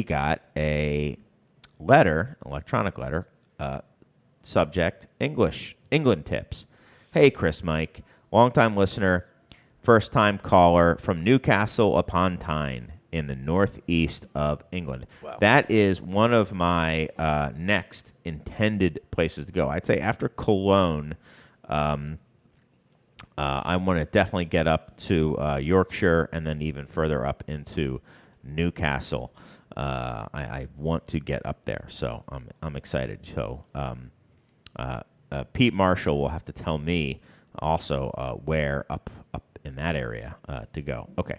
S3: got a letter, electronic letter, subject, England tips. Hey, Chris, Mike, longtime listener. first-time caller from Newcastle upon Tyne in the northeast of England.
S1: Wow.
S3: That is one of my next intended places to go. I'd say after Cologne, I want to definitely get up to Yorkshire and then even further up into Newcastle. I want to get up there, so I'm excited. So Pete Marshall will have to tell me also where up in that area to go. Okay.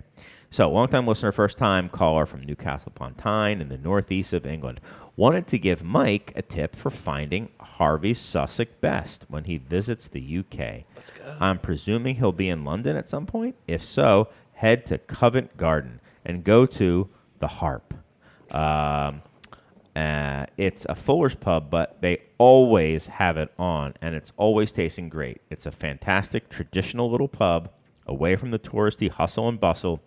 S3: So, long-time listener, first-time caller from Newcastle upon Tyne in the northeast of England. Wanted to give Mike a tip for finding Harvey's Sussex Best when he visits the UK.
S1: Let's go.
S3: I'm presuming he'll be in London at some point. If so, head to Covent Garden and go to the Harp. It's a Fuller's pub, but they always have it on, and it's always tasting great. It's a fantastic, traditional little pub away from the touristy hustle and bustle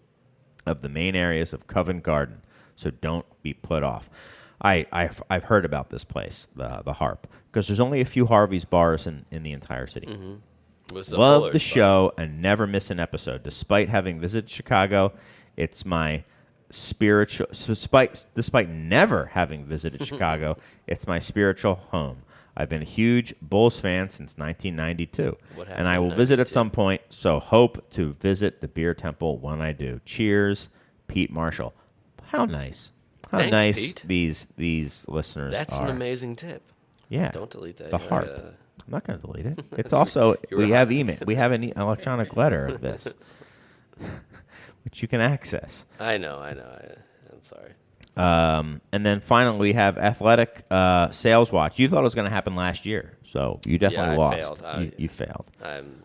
S3: of the main areas of Covent Garden, so don't be put off. I've heard about this place, the Harp, because there's only a few Harvey's bars in the entire city.
S1: Mm-hmm.
S3: Love the show and never miss an episode. Despite having visited Chicago, it's my spiritual. Despite never having visited Chicago, it's my spiritual home. I've been a huge Bulls fan since 1992, and I will visit at some point, so hope to visit the Beer Temple when I do. Cheers, Pete Marshall. How nice. How
S1: Thanks,
S3: nice
S1: Pete.
S3: These listeners
S1: That's
S3: are.
S1: an amazing tip.
S3: Yeah.
S1: Don't delete that.
S3: The
S1: You
S3: Harp.
S1: gotta-
S3: I'm not going to delete it. It's also, we have email. We have an electronic letter of this, which you can access.
S1: I know. I'm sorry.
S3: And then finally, we have Athletic Sales Watch. You thought it was going to happen last year, so you definitely
S1: I
S3: lost.
S1: failed.
S3: You failed.
S1: I'm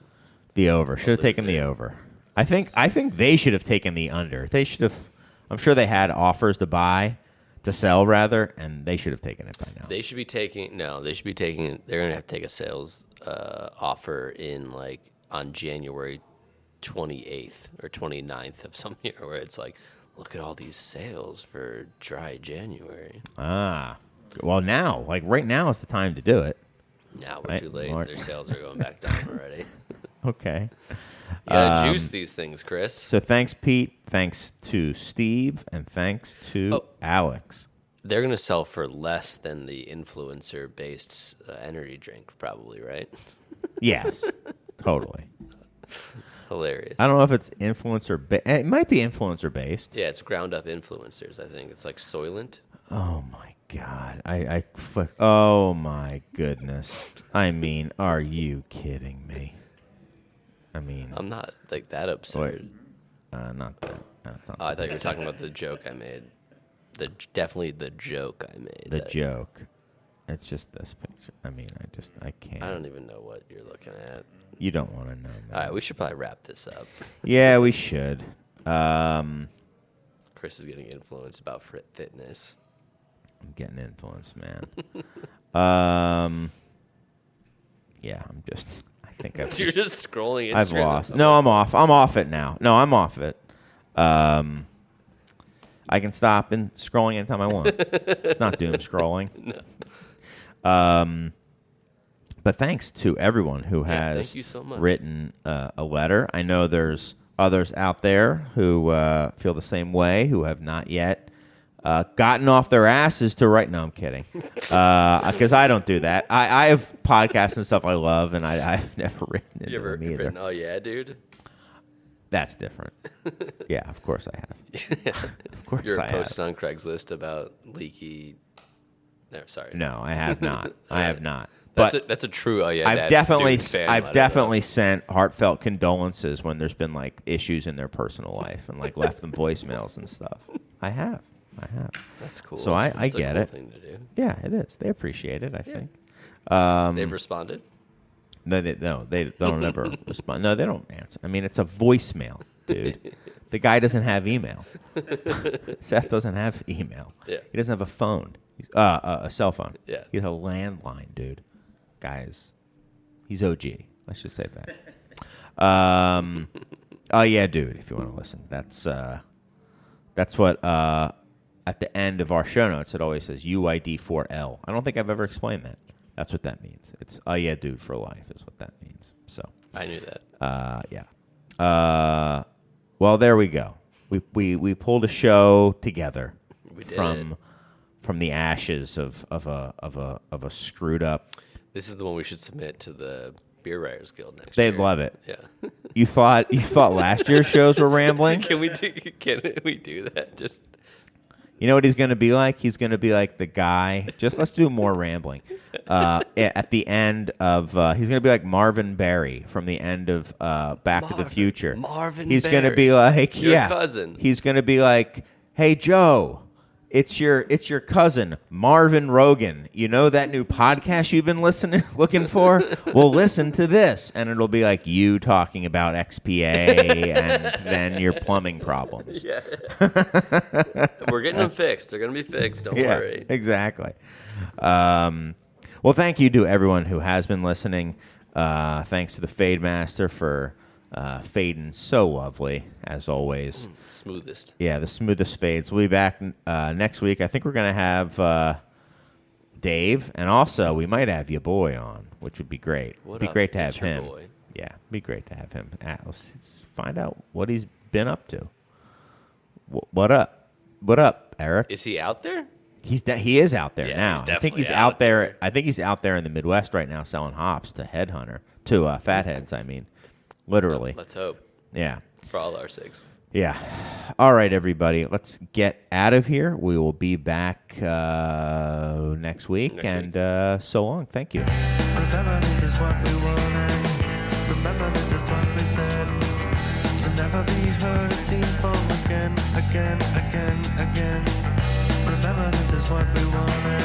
S3: The over. Should have taken the
S1: loser.
S3: over. I think they should have taken the under. They should have. I'm sure they had offers to sell rather, and they should have taken it by now.
S1: They should be taking. They're gonna have to take a sales offer in on January 28th or 29th of some year, where it's like, look at all these sales for dry January.
S3: Well, now, right now is the time to do it.
S1: Now we're
S3: Right,
S1: too late.
S3: Mark.
S1: Their sales are going back down already.
S3: Okay.
S1: You gotta juice these things, Chris.
S3: So thanks, Pete. Thanks to Steve, and thanks to Alex.
S1: They're gonna sell for less than the influencer-based energy drink, probably, right?
S3: Yes, totally.
S1: Hilarious.
S3: I don't know if it's influencer. It might be influencer based.
S1: Yeah, it's ground up influencers. I think it's like Soylent.
S3: Oh my god! Oh my goodness! I mean, are you kidding me? I mean,
S1: I'm not that absurd.
S3: not that. That's not
S1: Oh, I thought you were talking about the joke I made. Definitely the joke I made.
S3: the joke. It's just this picture. I mean, I can't.
S1: I don't even know what you're looking at.
S3: You don't want to know. Man.
S1: All right, we should probably wrap this up.
S3: Yeah, we should.
S1: Chris is getting influenced about fitness.
S3: I'm getting influenced, man. Yeah, I'm just. I think I've.
S1: You're just scrolling Instagram.
S3: I've lost. No, I'm off. I'm off it now. No, I'm off it. I can stop and scrolling anytime I want. It's not doom scrolling.
S1: No.
S3: But thanks to everyone who has
S1: thank you so much.
S3: written a letter. I know there's others out there who feel the same way, who have not yet gotten off their asses to write. No, I'm kidding. Because I don't do that. I have podcasts and stuff I love, and I've never written into
S1: You ever
S3: them either.
S1: written, oh yeah, dude?
S3: That's different. Yeah, of course I have. Of course
S1: You're
S3: I have.
S1: posting on Craigslist about leaky. No, sorry.
S3: No, I have not. I have not.
S1: That's a true. Oh yeah,
S3: I've
S1: that
S3: definitely
S1: dude fan
S3: I've
S1: letter,
S3: definitely sent heartfelt condolences when there's been issues in their personal life and left them voicemails and stuff. I have.
S1: though. That's cool.
S3: So I
S1: That's a
S3: get
S1: cool
S3: it.
S1: Thing to do.
S3: Yeah, it is. They appreciate it, I think.
S1: They've responded.
S3: No, they don't ever respond. No, they don't answer. I mean, it's a voicemail, dude. The guy doesn't have email. Seth doesn't have email.
S1: Yeah.
S3: He doesn't have a phone. A cell phone.
S1: Yeah.
S3: He has a landline, dude. Guys, he's OG. Let's just say that. Oh yeah, dude. If you want to listen, that's what at the end of our show notes it always says UID4L. I don't think I've ever explained that. That's what that means. It's yeah, dude for life is what that means. So
S1: I knew that.
S3: yeah. Well, there we go. We pulled a show together
S1: We did
S3: from the ashes of a screwed up.
S1: This is the one we should submit to the Beer Writers Guild next year.
S3: They'd love it.
S1: Yeah.
S3: You thought last year's shows were rambling?
S1: Can we do that? Just
S3: You know what he's going to be like? He's going to be like the guy. Just let's do more rambling. At the end of, he's going to be like Marvin Berry from the end of Back to the Future.
S1: Marvin
S3: He's
S1: Berry.
S3: going to be like,
S1: Your
S3: yeah,
S1: cousin.
S3: He's going to be like, hey Joe, it's your cousin Marvin Rogan. You know that new podcast you've been looking for? Well, listen to this, and it'll be like you talking about XPA and then your plumbing problems.
S1: Yeah. We're getting them fixed. They're going to be fixed. Don't worry.
S3: Exactly. Well, thank you to everyone who has been listening. Thanks to the Fade Master for fading so lovely, as always.
S1: Smoothest.
S3: Yeah, the smoothest fades. We'll be back next week. I think we're going to have Dave, and also we might have your boy on, which would be great.
S1: What
S3: It'd be
S1: up?
S3: great to have
S1: It's your
S3: him.
S1: boy.
S3: Yeah, it'd be great to have him. Let's find out what he's been up to. What up? What up, Eric?
S1: Is he out there?
S3: He is out there
S1: Yeah,
S3: now.
S1: he's
S3: I think he's
S1: definitely
S3: out
S1: out
S3: there.
S1: there.
S3: I think he's out there in the Midwest right now selling hops to fatheads. I mean, literally.
S1: Let's hope.
S3: Yeah.
S1: For all our sakes.
S3: Yeah. All right, everybody. Let's get out of here. We will be back next week. So long. Thank you.
S2: Remember this is what we wanted. Remember this is what we said. To never be heard or seen from again. Remember this is what we wanted.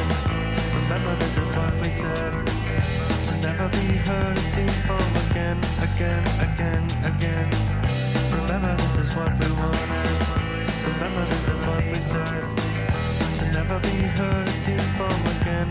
S2: Remember this is what we said. To never be heard or seen from again. Remember this is what we wanted. Remember this is what we said. To never be heard or seen from again.